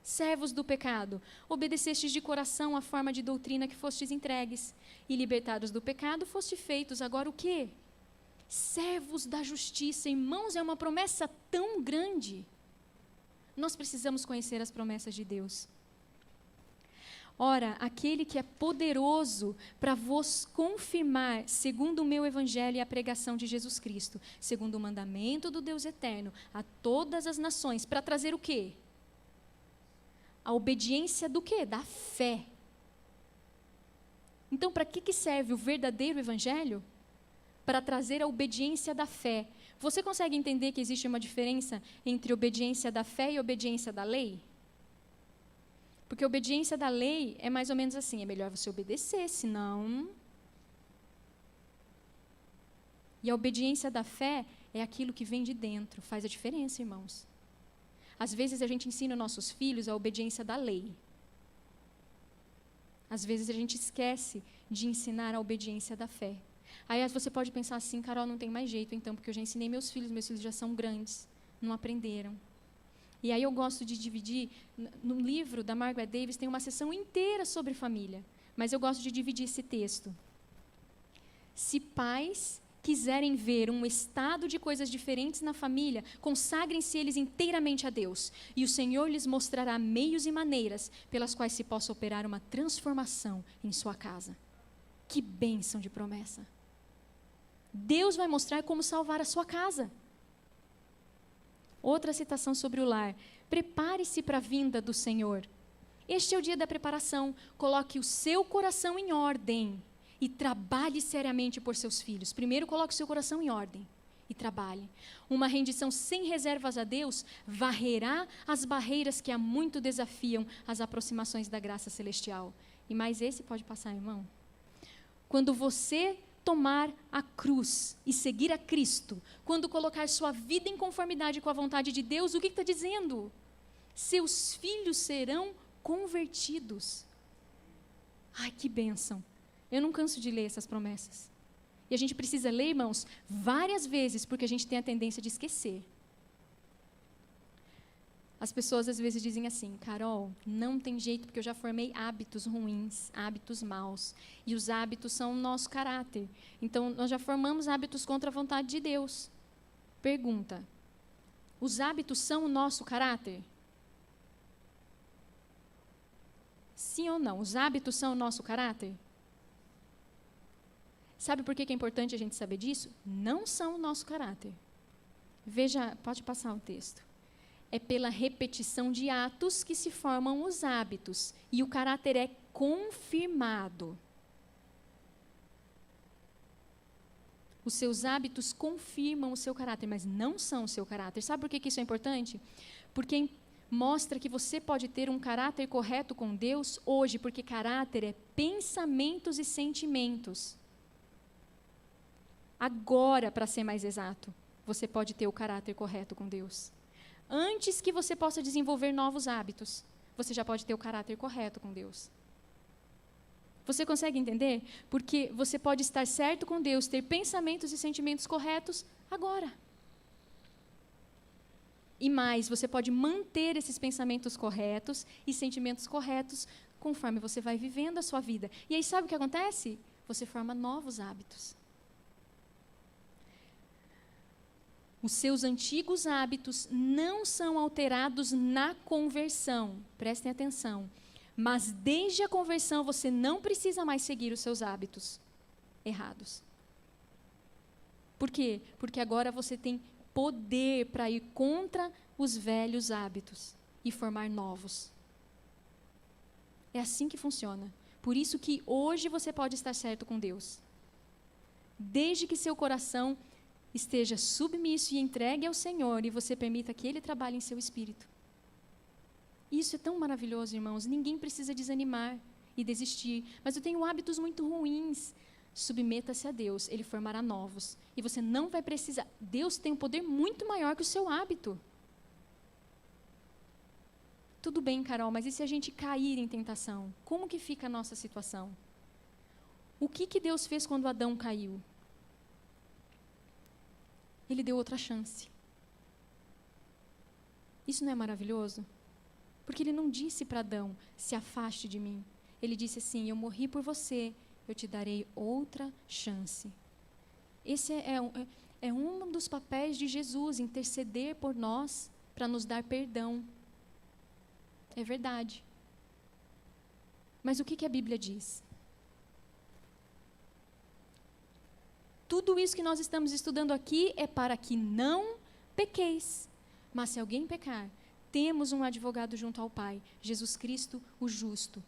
servos do pecado, obedecestes de coração à forma de doutrina que fostes entregues, e libertados do pecado, foste feitos agora o quê? Servos da justiça. Irmãos, é uma promessa tão grande. Nós precisamos conhecer as promessas de Deus. Ora, aquele que é poderoso para vos confirmar, segundo o meu evangelho e a pregação de Jesus Cristo, segundo o mandamento do Deus eterno, a todas as nações, para trazer o quê? A obediência do quê? Da fé. Então, para que serve o verdadeiro evangelho? Para trazer a obediência da fé. Você consegue entender que existe uma diferença entre obediência da fé e obediência da lei? Porque a obediência da lei é mais ou menos assim, é melhor você obedecer, senão... E a obediência da fé é aquilo que vem de dentro, faz a diferença, irmãos. Às vezes a gente ensina nossos filhos a obediência da lei. Às vezes a gente esquece de ensinar a obediência da fé. Aí você pode pensar assim: Carol, não tem mais jeito então, porque eu já ensinei meus filhos já são grandes, não aprenderam. E aí eu gosto de dividir, no livro da Margaret Davis tem uma seção inteira sobre família, mas eu gosto de dividir esse texto. Se pais quiserem ver um estado de coisas diferentes na família, consagrem-se eles inteiramente a Deus, e o Senhor lhes mostrará meios e maneiras pelas quais se possa operar uma transformação em sua casa. Que bênção de promessa! Deus vai mostrar como salvar a sua casa. Outra citação sobre o lar: prepare-se para a vinda do Senhor. Este é o dia da preparação. Coloque o seu coração em ordem e trabalhe seriamente por seus filhos. Primeiro, coloque o seu coração em ordem e trabalhe. Uma rendição sem reservas a Deus varrerá as barreiras que há muito desafiam as aproximações da graça celestial. E mais esse pode passar, irmão. Quando você tomar a cruz e seguir a Cristo, quando colocar sua vida em conformidade com a vontade de Deus, o que está dizendo? Seus filhos serão convertidos. Ai, que bênção! Eu não canso de ler essas promessas. E a gente precisa ler, irmãos, várias vezes, porque a gente tem a tendência de esquecer. As pessoas às vezes dizem assim: Carol, não tem jeito, porque eu já formei hábitos ruins, hábitos maus. E os hábitos são o nosso caráter. Então, nós já formamos hábitos contra a vontade de Deus. Pergunta: os hábitos são o nosso caráter? Sim ou não? Os hábitos são o nosso caráter? Sabe por que é importante a gente saber disso? Não são o nosso caráter. Veja, pode passar o texto. É pela repetição de atos que se formam os hábitos. E o caráter é confirmado. Os seus hábitos confirmam o seu caráter, mas não são o seu caráter. Sabe por que isso é importante? Porque mostra que você pode ter um caráter correto com Deus hoje, porque caráter é pensamentos e sentimentos. Agora, para ser mais exato, você pode ter o caráter correto com Deus. Antes que você possa desenvolver novos hábitos, você já pode ter o caráter correto com Deus. Você consegue entender? Porque você pode estar certo com Deus, ter pensamentos e sentimentos corretos agora. E mais, você pode manter esses pensamentos corretos e sentimentos corretos conforme você vai vivendo a sua vida. E aí sabe o que acontece? Você forma novos hábitos. Os seus antigos hábitos não são alterados na conversão. Prestem atenção. Mas desde a conversão você não precisa mais seguir os seus hábitos errados. Por quê? Porque agora você tem poder para ir contra os velhos hábitos e formar novos. É assim que funciona. Por isso que hoje você pode estar certo com Deus. Desde que seu coração esteja submisso e entregue ao Senhor e você permita que Ele trabalhe em seu espírito. Isso é tão maravilhoso, irmãos. Ninguém precisa desanimar e desistir. Mas eu tenho hábitos muito ruins. Submeta-se a Deus, Ele formará novos. E você não vai precisar. Deus tem um poder muito maior que o seu hábito. Tudo bem, Carol, mas e se a gente cair em tentação? Como que fica a nossa situação? O que Deus fez quando Adão caiu? Ele deu outra chance. Isso não é maravilhoso? Porque Ele não disse para Adão, se afaste de mim. Ele disse assim, eu morri por você, eu te darei outra chance. Esse é um dos papéis de Jesus, interceder por nós, para nos dar perdão. É verdade. Mas o que a Bíblia diz? Tudo isso que nós estamos estudando aqui é para que não pequeis. Mas se alguém pecar, temos um advogado junto ao Pai, Jesus Cristo, o justo.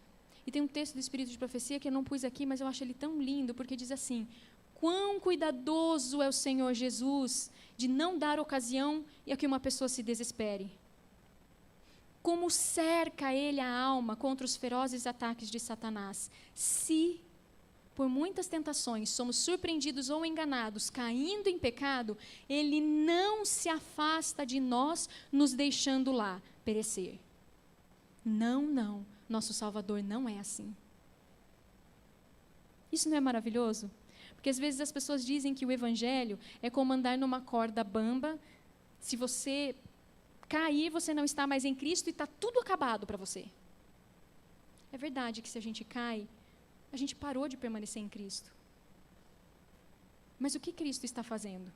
E tem um texto do Espírito de Profecia que eu não pus aqui, mas eu acho ele tão lindo, porque diz assim, quão cuidadoso é o Senhor Jesus de não dar ocasião a que uma pessoa se desespere. Como cerca Ele a alma contra os ferozes ataques de Satanás. Se, por muitas tentações, somos surpreendidos ou enganados, caindo em pecado, Ele não se afasta de nós, nos deixando lá perecer. Não, não. Nosso Salvador não é assim. Isso não é maravilhoso? Porque às vezes as pessoas dizem que o Evangelho é como andar numa corda bamba. Se você cair, você não está mais em Cristo e está tudo acabado para você. É verdade que se a gente cai, a gente parou de permanecer em Cristo. Mas o que Cristo está fazendo?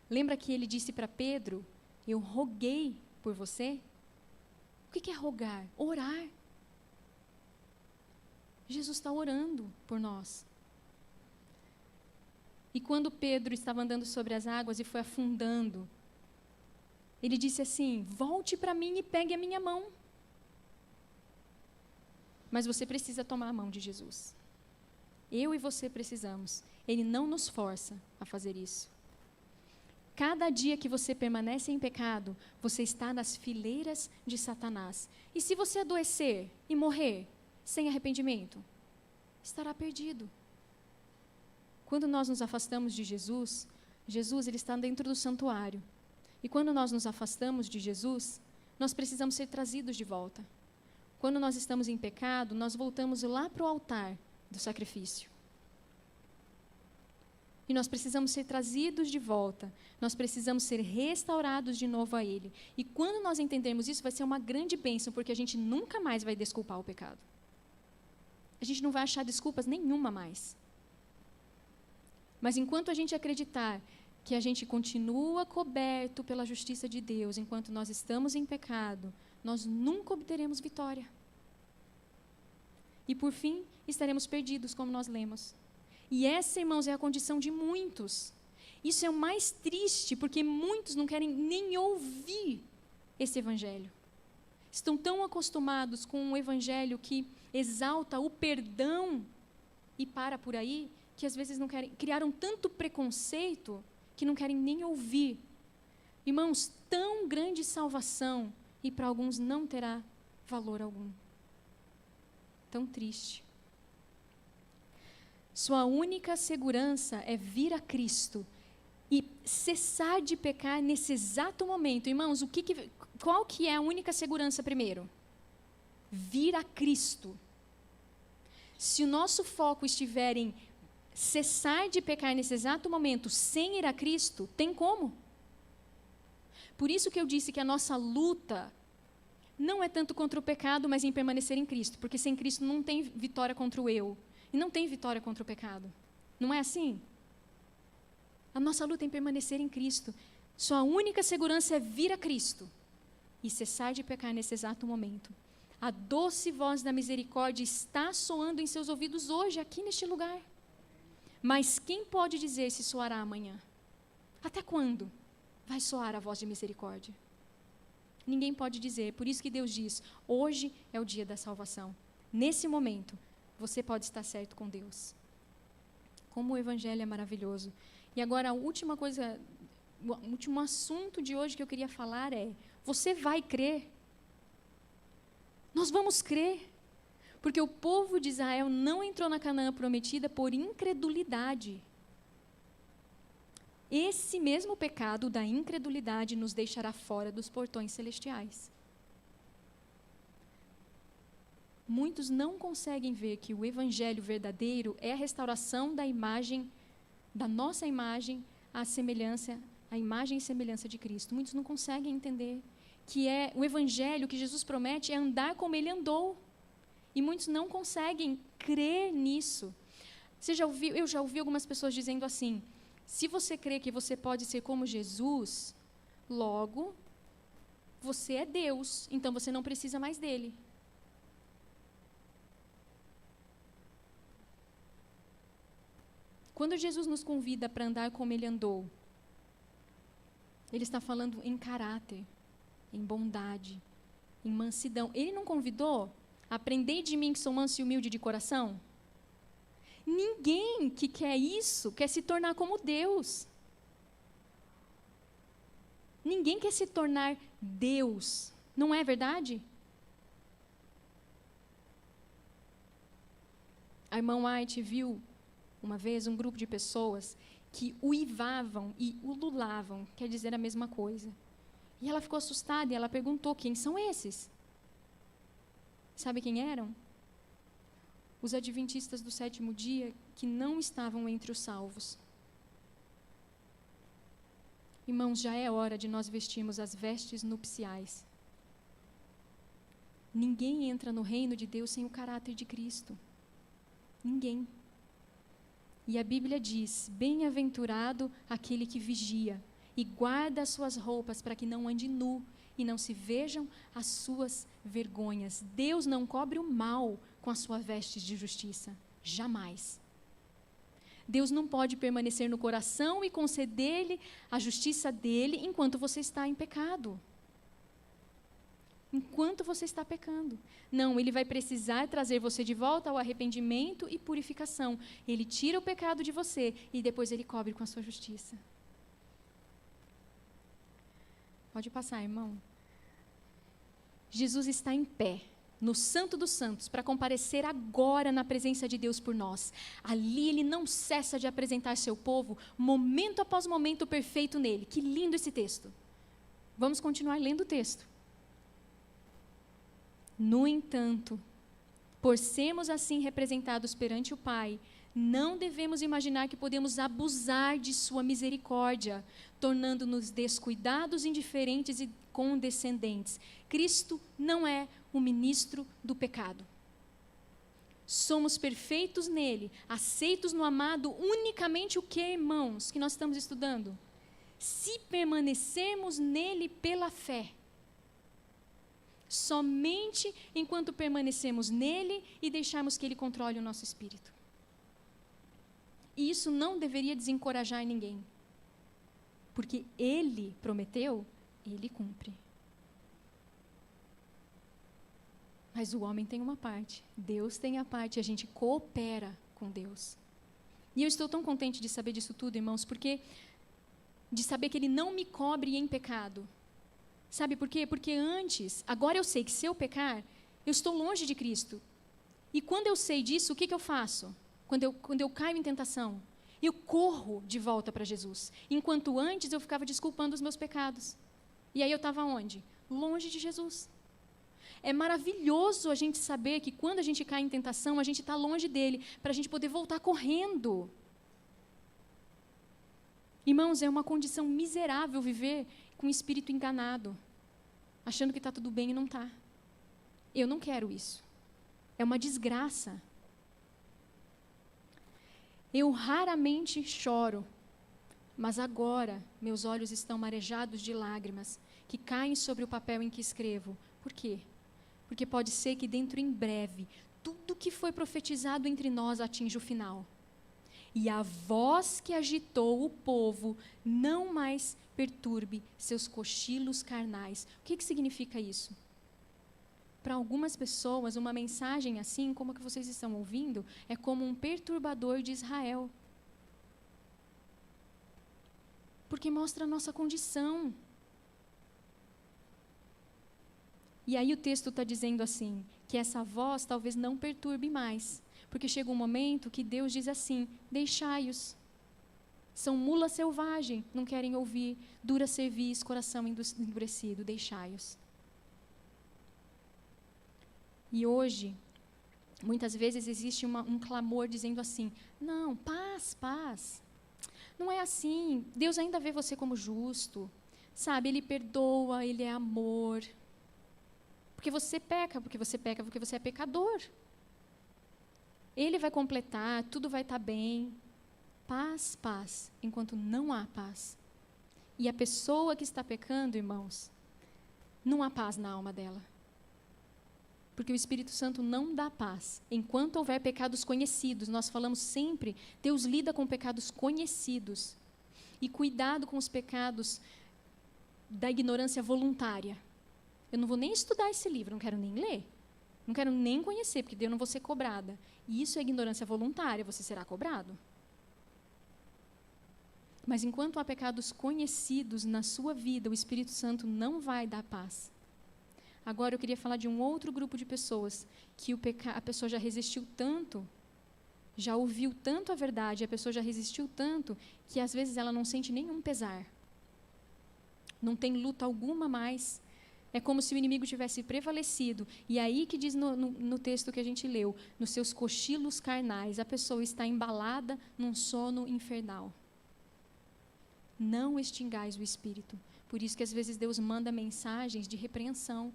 Lembra que Ele disse para Pedro, eu roguei por você? O que é rogar? Orar. Jesus está orando por nós. E quando Pedro estava andando sobre as águas e foi afundando, ele disse assim, volte para mim e pegue a minha mão. Mas você precisa tomar a mão de Jesus. Eu e você precisamos. Ele não nos força a fazer isso. Cada dia que você permanece em pecado, você está nas fileiras de Satanás. E se você adoecer e morrer sem arrependimento, estará perdido. Quando nós nos afastamos de Jesus, Jesus ele está dentro do santuário. E quando nós nos afastamos de Jesus, nós precisamos ser trazidos de volta. Quando nós estamos em pecado, nós voltamos lá para o altar do sacrifício. E nós precisamos ser trazidos de volta. Nós precisamos ser restaurados de novo a Ele. E quando nós entendermos isso, vai ser uma grande bênção, porque a gente nunca mais vai desculpar o pecado. A gente não vai achar desculpas nenhuma mais. Mas enquanto a gente acreditar que a gente continua coberto pela justiça de Deus, enquanto nós estamos em pecado, nós nunca obteremos vitória. E por fim, estaremos perdidos, como nós lemos. E essa, irmãos, é a condição de muitos. Isso é o mais triste, porque muitos não querem nem ouvir esse evangelho. Estão tão acostumados com um evangelho que exalta o perdão e para por aí, que às vezes não querem, criaram tanto preconceito que não querem nem ouvir. Irmãos, tão grande salvação e para alguns não terá valor algum. Tão triste. Sua única segurança é vir a Cristo e cessar de pecar nesse exato momento. Irmãos, qual que é a única segurança primeiro? Vir a Cristo. Se o nosso foco estiver em cessar de pecar nesse exato momento sem ir a Cristo, tem como? Por isso que eu disse que a nossa luta não é tanto contra o pecado, mas em permanecer em Cristo, porque sem Cristo não tem vitória contra o eu, e não tem vitória contra o pecado. Não é assim? A nossa luta é em permanecer em Cristo. Sua única segurança é vir a Cristo e cessar de pecar nesse exato momento. A doce voz da misericórdia está soando em seus ouvidos hoje, aqui neste lugar. Mas quem pode dizer se soará amanhã? Até quando vai soar a voz de misericórdia? Ninguém pode dizer. Por isso que Deus diz, hoje é o dia da salvação. Nesse momento, você pode estar certo com Deus. Como o Evangelho é maravilhoso. E agora a última coisa, o último assunto de hoje que eu queria falar é: você vai crer? Nós vamos crer. Porque o povo de Israel não entrou na Canaã prometida por incredulidade. Esse mesmo pecado da incredulidade nos deixará fora dos portões celestiais. Muitos não conseguem ver que o evangelho verdadeiro é a restauração da imagem, da nossa imagem, à imagem e semelhança de Cristo. Muitos não conseguem entender que é o evangelho que Jesus promete é andar como ele andou. E muitos não conseguem crer nisso. Eu já ouvi algumas pessoas dizendo assim: se você crê que você pode ser como Jesus, logo, você é Deus, então você não precisa mais dele. Quando Jesus nos convida para andar como ele andou, ele está falando em caráter, em bondade, em mansidão. Ele não convidou: aprendei de mim que sou manso e humilde de coração? Ninguém que quer isso quer se tornar como Deus. Ninguém quer se tornar Deus. Não é verdade? A irmã White viu uma vez um grupo de pessoas que uivavam e ululavam, quer dizer a mesma coisa. E ela ficou assustada e ela perguntou: quem são esses? Sabe quem eram? Os adventistas do sétimo dia que não estavam entre os salvos. Irmãos, já é hora de nós vestirmos as vestes nupciais. Ninguém entra no reino de Deus sem o caráter de Cristo. Ninguém. E a Bíblia diz: bem-aventurado aquele que vigia e guarda as suas roupas para que não ande nu e não se vejam as suas vergonhas. Deus não cobre o mal com a sua veste de justiça. Jamais. Deus não pode permanecer no coração e conceder-lhe a justiça dele enquanto você está em pecado. Enquanto você está pecando. Não, ele vai precisar trazer você de volta ao arrependimento e purificação. Ele tira o pecado de você e depois ele cobre com a sua justiça. Pode passar, irmão. Jesus está em pé, no Santo dos Santos, para comparecer agora na presença de Deus por nós. Ali ele não cessa de apresentar seu povo, momento após momento perfeito nele. Que lindo esse texto. Vamos continuar lendo o texto. No entanto, por sermos assim representados perante o Pai, não devemos imaginar que podemos abusar de sua misericórdia, tornando-nos descuidados, indiferentes e condescendentes. Cristo não é o ministro do pecado. Somos perfeitos nele, aceitos no amado, unicamente o que, irmãos, que nós estamos estudando? Se permanecermos nele pela fé. Somente enquanto permanecemos nele e deixarmos que ele controle o nosso espírito. E isso não deveria desencorajar ninguém. Porque ele prometeu, ele cumpre. Mas o homem tem uma parte, Deus tem a parte, a gente coopera com Deus. E eu estou tão contente de saber disso tudo, irmãos, porque de saber que ele não me cobre em pecado. Sabe por quê? Porque agora eu sei que se eu pecar, eu estou longe de Cristo. E quando eu sei disso, o que eu faço? Quando eu caio em tentação, eu corro de volta para Jesus. Enquanto antes eu ficava desculpando os meus pecados. E aí eu estava onde? Longe de Jesus. É maravilhoso a gente saber que quando a gente cai em tentação, a gente está longe dele, para a gente poder voltar correndo. Irmãos, é uma condição miserável viver com o espírito enganado, achando que está tudo bem e não está. Eu não quero isso. É uma desgraça. Eu raramente choro, mas agora meus olhos estão marejados de lágrimas que caem sobre o papel em que escrevo. Por quê? Porque pode ser que dentro em breve, tudo que foi profetizado entre nós atinja o final. E a voz que agitou o povo não mais perturbe seus cochilos carnais. O que significa isso? Para algumas pessoas, uma mensagem assim, como a que vocês estão ouvindo, é como um perturbador de Israel. porque mostra a nossa condição. E aí o texto está dizendo assim, que essa voz talvez não perturbe mais, porque chega um momento que Deus diz assim, deixai-os. São mula selvagem, não querem ouvir, dura cerviz, coração endurecido, deixai-os. E hoje, muitas vezes existe um clamor dizendo assim, não, paz, paz. Não é assim, Deus ainda vê você como justo, sabe, Ele perdoa, Ele é amor. Porque você peca, porque você é pecador. Ele vai completar, tudo vai estar bem. Paz, paz, enquanto não há paz. E a pessoa que está pecando, irmãos, não há paz na alma dela. Porque o Espírito Santo não dá paz. Enquanto houver pecados conhecidos, nós falamos sempre, Deus lida com pecados conhecidos. E cuidado com os pecados da ignorância voluntária. Eu não vou nem estudar esse livro, não quero nem ler. Não quero nem conhecer, porque eu não vou ser cobrada. E isso é ignorância voluntária, você será cobrado. Mas enquanto há pecados conhecidos na sua vida, o Espírito Santo não vai dar paz. Agora eu queria falar de um outro grupo de pessoas, que a pessoa já resistiu tanto, já ouviu tanto a verdade, a pessoa já resistiu tanto, que às vezes ela não sente nenhum pesar. Não tem luta alguma mais. É como se o inimigo tivesse prevalecido. E aí que diz no texto que a gente leu, nos seus cochilos carnais, a pessoa está embalada num sono infernal. Não extingais o Espírito. Por isso que às vezes Deus manda mensagens de repreensão,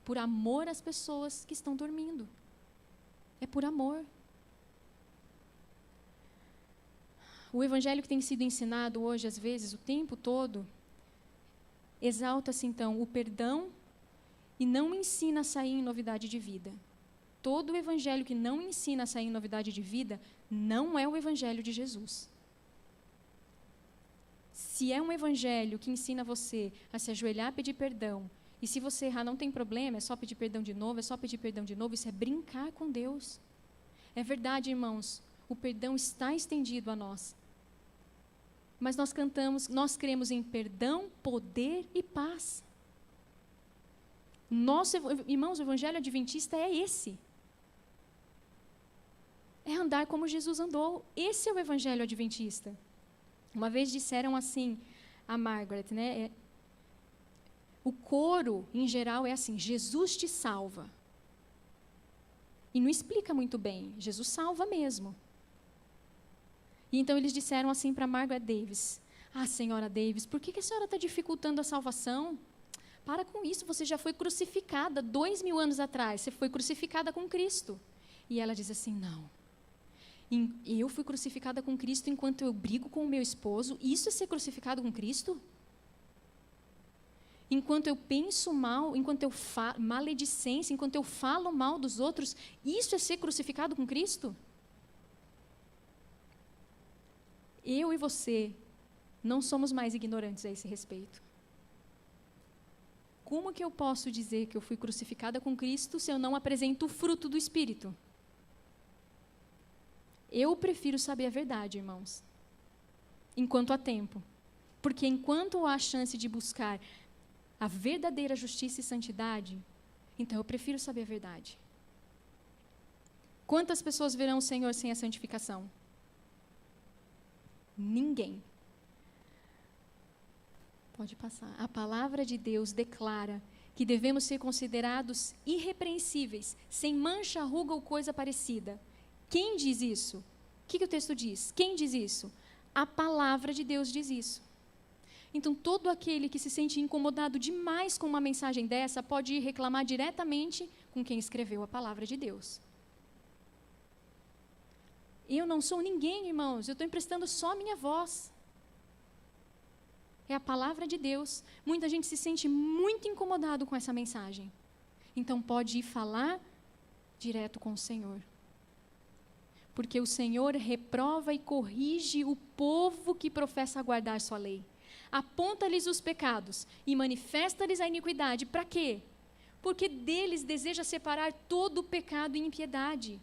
por amor às pessoas que estão dormindo. É por amor. O evangelho que tem sido ensinado hoje, às vezes, o tempo todo, exalta-se então o perdão e não ensina a sair em novidade de vida. Todo o evangelho que não ensina a sair em novidade de vida não é o evangelho de Jesus. Se é um evangelho que ensina você a se ajoelhar, pedir perdão, e se você errar não tem problema, é só pedir perdão de novo, isso é brincar com Deus. É verdade, irmãos, o perdão está estendido a nós. Mas nós cremos em perdão, poder e paz. Irmãos, o evangelho adventista é esse. É andar como Jesus andou. Esse é o evangelho adventista. Uma vez disseram assim a Margaret, né? O coro, em geral, é assim, Jesus te salva. E não explica muito bem, Jesus salva mesmo. E então eles disseram assim para Margaret Davis, senhora Davis, por que a senhora está dificultando a salvação? Para com isso, você já foi crucificada 2000 anos atrás, você foi crucificada com Cristo. E ela diz assim, não. Eu fui crucificada com Cristo enquanto eu brigo com o meu esposo. Isso é ser crucificado com Cristo? Enquanto eu penso mal, enquanto eu maledicência, enquanto eu falo mal dos outros, isso é ser crucificado com Cristo? Eu e você não somos mais ignorantes a esse respeito. Como que eu posso dizer que eu fui crucificada com Cristo se eu não apresento o fruto do Espírito? Eu prefiro saber a verdade, irmãos, enquanto há tempo. Porque enquanto há a chance de buscar a verdadeira justiça e santidade, então eu prefiro saber a verdade. Quantas pessoas verão o Senhor sem a santificação? Ninguém. Pode passar. A palavra de Deus declara que devemos ser considerados irrepreensíveis, sem mancha, ruga ou coisa parecida. Quem diz isso? O que o texto diz? Quem diz isso? A palavra de Deus diz isso. Então, todo aquele que se sente incomodado demais com uma mensagem dessa, pode ir reclamar diretamente com quem escreveu a palavra de Deus. Eu não sou ninguém, irmãos, eu estou emprestando só a minha voz. É a palavra de Deus. Muita gente se sente muito incomodado com essa mensagem. Então, pode ir falar direto com o Senhor. Porque o Senhor reprova e corrige o povo que professa guardar sua lei. Aponta-lhes os pecados e manifesta-lhes a iniquidade. Para quê? Porque deles deseja separar todo o pecado e impiedade.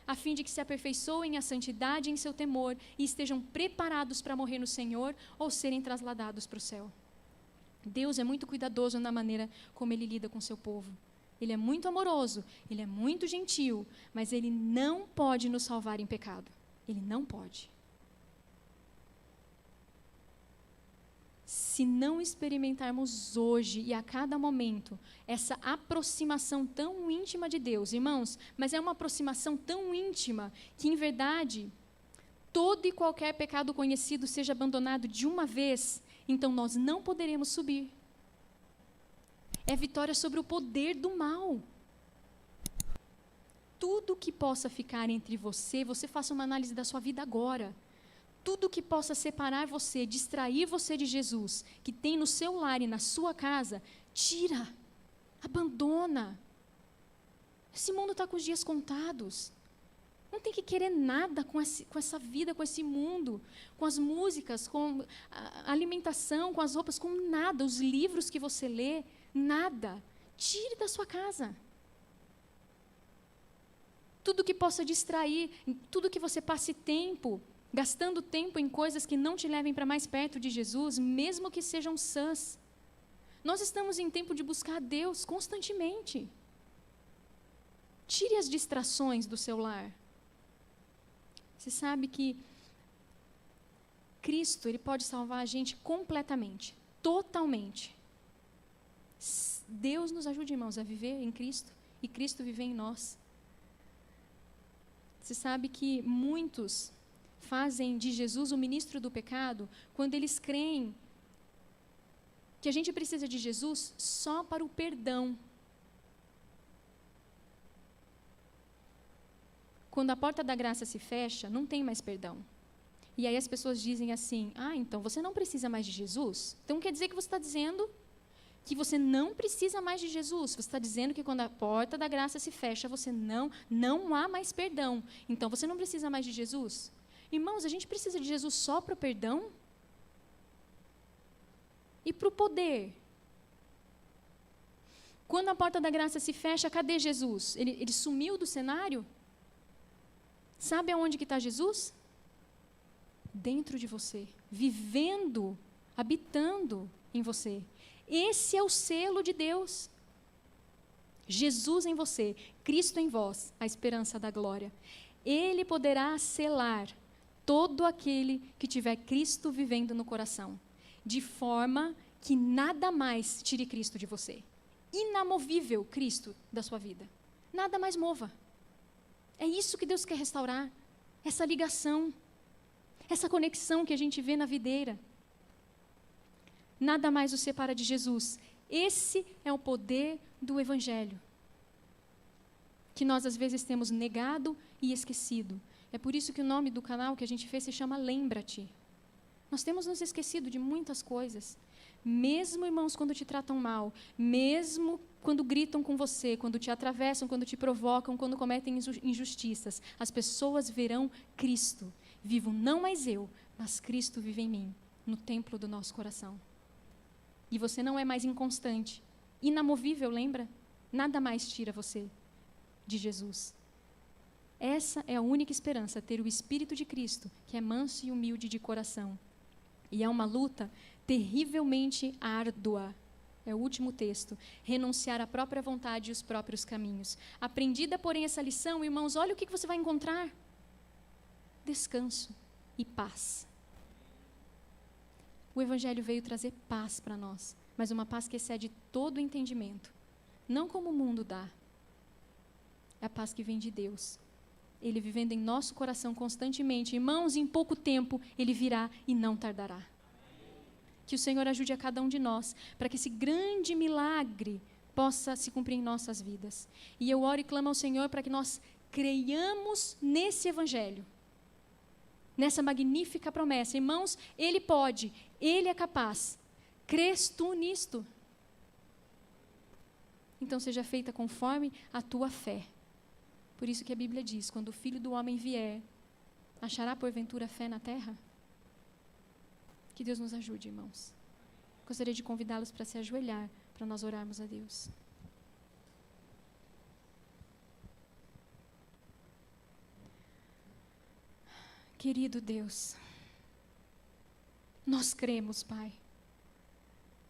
a fim de que se aperfeiçoem a santidade em seu temor e estejam preparados para morrer no Senhor ou serem trasladados para o céu. Deus é muito cuidadoso na maneira como Ele lida com o seu povo. Ele é muito amoroso, Ele é muito gentil, mas Ele não pode nos salvar em pecado. Ele não pode. Se não experimentarmos hoje e a cada momento essa aproximação tão íntima de Deus, irmãos, mas é uma aproximação tão íntima que, em verdade, todo e qualquer pecado conhecido seja abandonado de uma vez, então nós não poderemos subir. É vitória sobre o poder do mal. Tudo que possa ficar entre você faça uma análise da sua vida agora. Tudo que possa separar você, distrair você de Jesus, que tem no seu lar e na sua casa, tira, abandona. Esse mundo está com os dias contados. Não tem que querer nada com essa vida, com esse mundo, com as músicas, com a alimentação, com as roupas, com nada. Os livros que você lê, nada. Tire da sua casa. Tudo que possa distrair, tudo que você passe tempo, gastando tempo em coisas que não te levem para mais perto de Jesus, mesmo que sejam sãs. Nós estamos em tempo de buscar a Deus constantemente. Tire as distrações do seu lar. Você sabe que Cristo, Ele pode salvar a gente completamente, totalmente. Deus nos ajude, irmãos, a viver em Cristo e Cristo viver em nós. Você sabe que muitos fazem de Jesus o ministro do pecado quando eles creem que a gente precisa de Jesus só para o perdão. Quando a porta da graça se fecha, não tem mais perdão. E aí as pessoas dizem assim, então você não precisa mais de Jesus? Então quer dizer que você está dizendo que você não precisa mais de Jesus. Você está dizendo que quando a porta da graça se fecha, você não há mais perdão. Então você não precisa mais de Jesus? Irmãos, a gente precisa de Jesus só para o perdão? E para o poder? Quando a porta da graça se fecha, cadê Jesus? Ele sumiu do cenário? Sabe aonde que está Jesus? Dentro de você, vivendo, habitando em você. Esse é o selo de Deus. Jesus em você, Cristo em vós, a esperança da glória. Ele poderá selar todo aquele que tiver Cristo vivendo no coração, de forma que nada mais tire Cristo de você. Inamovível Cristo da sua vida. Nada mais mova. É isso que Deus quer restaurar, essa ligação, essa conexão que a gente vê na videira. Nada mais o separa de Jesus. Esse é o poder do Evangelho, que nós às vezes temos negado e esquecido. É por isso que o nome do canal que a gente fez se chama Lembra-te. Nós temos nos esquecido de muitas coisas. Mesmo, irmãos, quando te tratam mal, mesmo quando gritam com você, quando te atravessam, quando te provocam, quando cometem injustiças, as pessoas verão Cristo. Vivo não mais eu, mas Cristo vive em mim, no templo do nosso coração. E você não é mais inconstante, inamovível, lembra? Nada mais tira você de Jesus. Essa é a única esperança, ter o Espírito de Cristo, que é manso e humilde de coração. E é uma luta terrivelmente árdua. É o último texto. Renunciar à própria vontade e os próprios caminhos. Aprendida, porém, essa lição, irmãos, olha o que você vai encontrar. Descanso e paz. O Evangelho veio trazer paz para nós, mas uma paz que excede todo o entendimento. Não como o mundo dá. É a paz que vem de Deus. Ele vivendo em nosso coração constantemente. Irmãos, em pouco tempo, Ele virá e não tardará. Que o Senhor ajude a cada um de nós, para que esse grande milagre possa se cumprir em nossas vidas. E eu oro e clamo ao Senhor para que nós creiamos nesse Evangelho, nessa magnífica promessa. Irmãos, Ele pode, Ele é capaz. Crês tu nisto? Então seja feita conforme a tua fé. Por isso que a Bíblia diz, quando o Filho do Homem vier, achará porventura fé na terra? Que Deus nos ajude, irmãos. Gostaria de convidá-los para se ajoelhar, para nós orarmos a Deus. Querido Deus, nós cremos, Pai,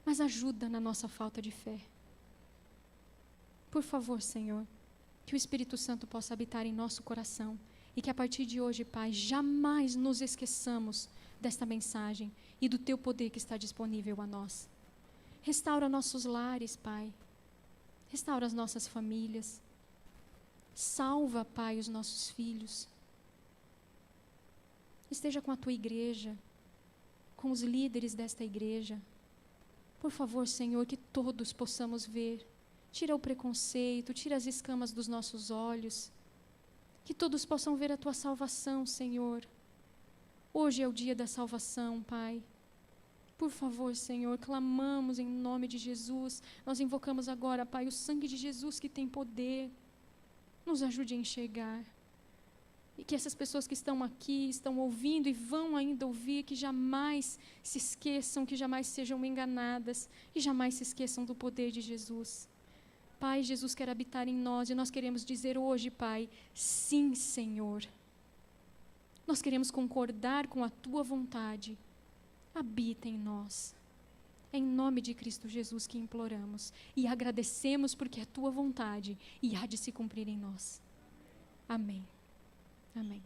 mas ajuda na nossa falta de fé. Por favor, Senhor, que o Espírito Santo possa habitar em nosso coração e que a partir de hoje, Pai, jamais nos esqueçamos desta mensagem e do Teu poder que está disponível a nós. Restaura nossos lares, Pai. Restaura as nossas famílias. Salva, Pai, os nossos filhos. Esteja com a Tua igreja, com os líderes desta igreja. Por favor, Senhor, que todos possamos ver. Tira o preconceito, tira as escamas dos nossos olhos. Que todos possam ver a Tua salvação, Senhor. Hoje é o dia da salvação, Pai. Por favor, Senhor, clamamos em nome de Jesus. Nós invocamos agora, Pai, o sangue de Jesus que tem poder. Nos ajude a enxergar. E que essas pessoas que estão aqui, estão ouvindo e vão ainda ouvir, que jamais se esqueçam, que jamais sejam enganadas e jamais se esqueçam do poder de Jesus. Pai, Jesus quer habitar em nós e nós queremos dizer hoje, Pai, sim, Senhor. Nós queremos concordar com a Tua vontade. Habita em nós. É em nome de Cristo Jesus que imploramos e agradecemos porque é Tua vontade e há de se cumprir em nós. Amém. Amém.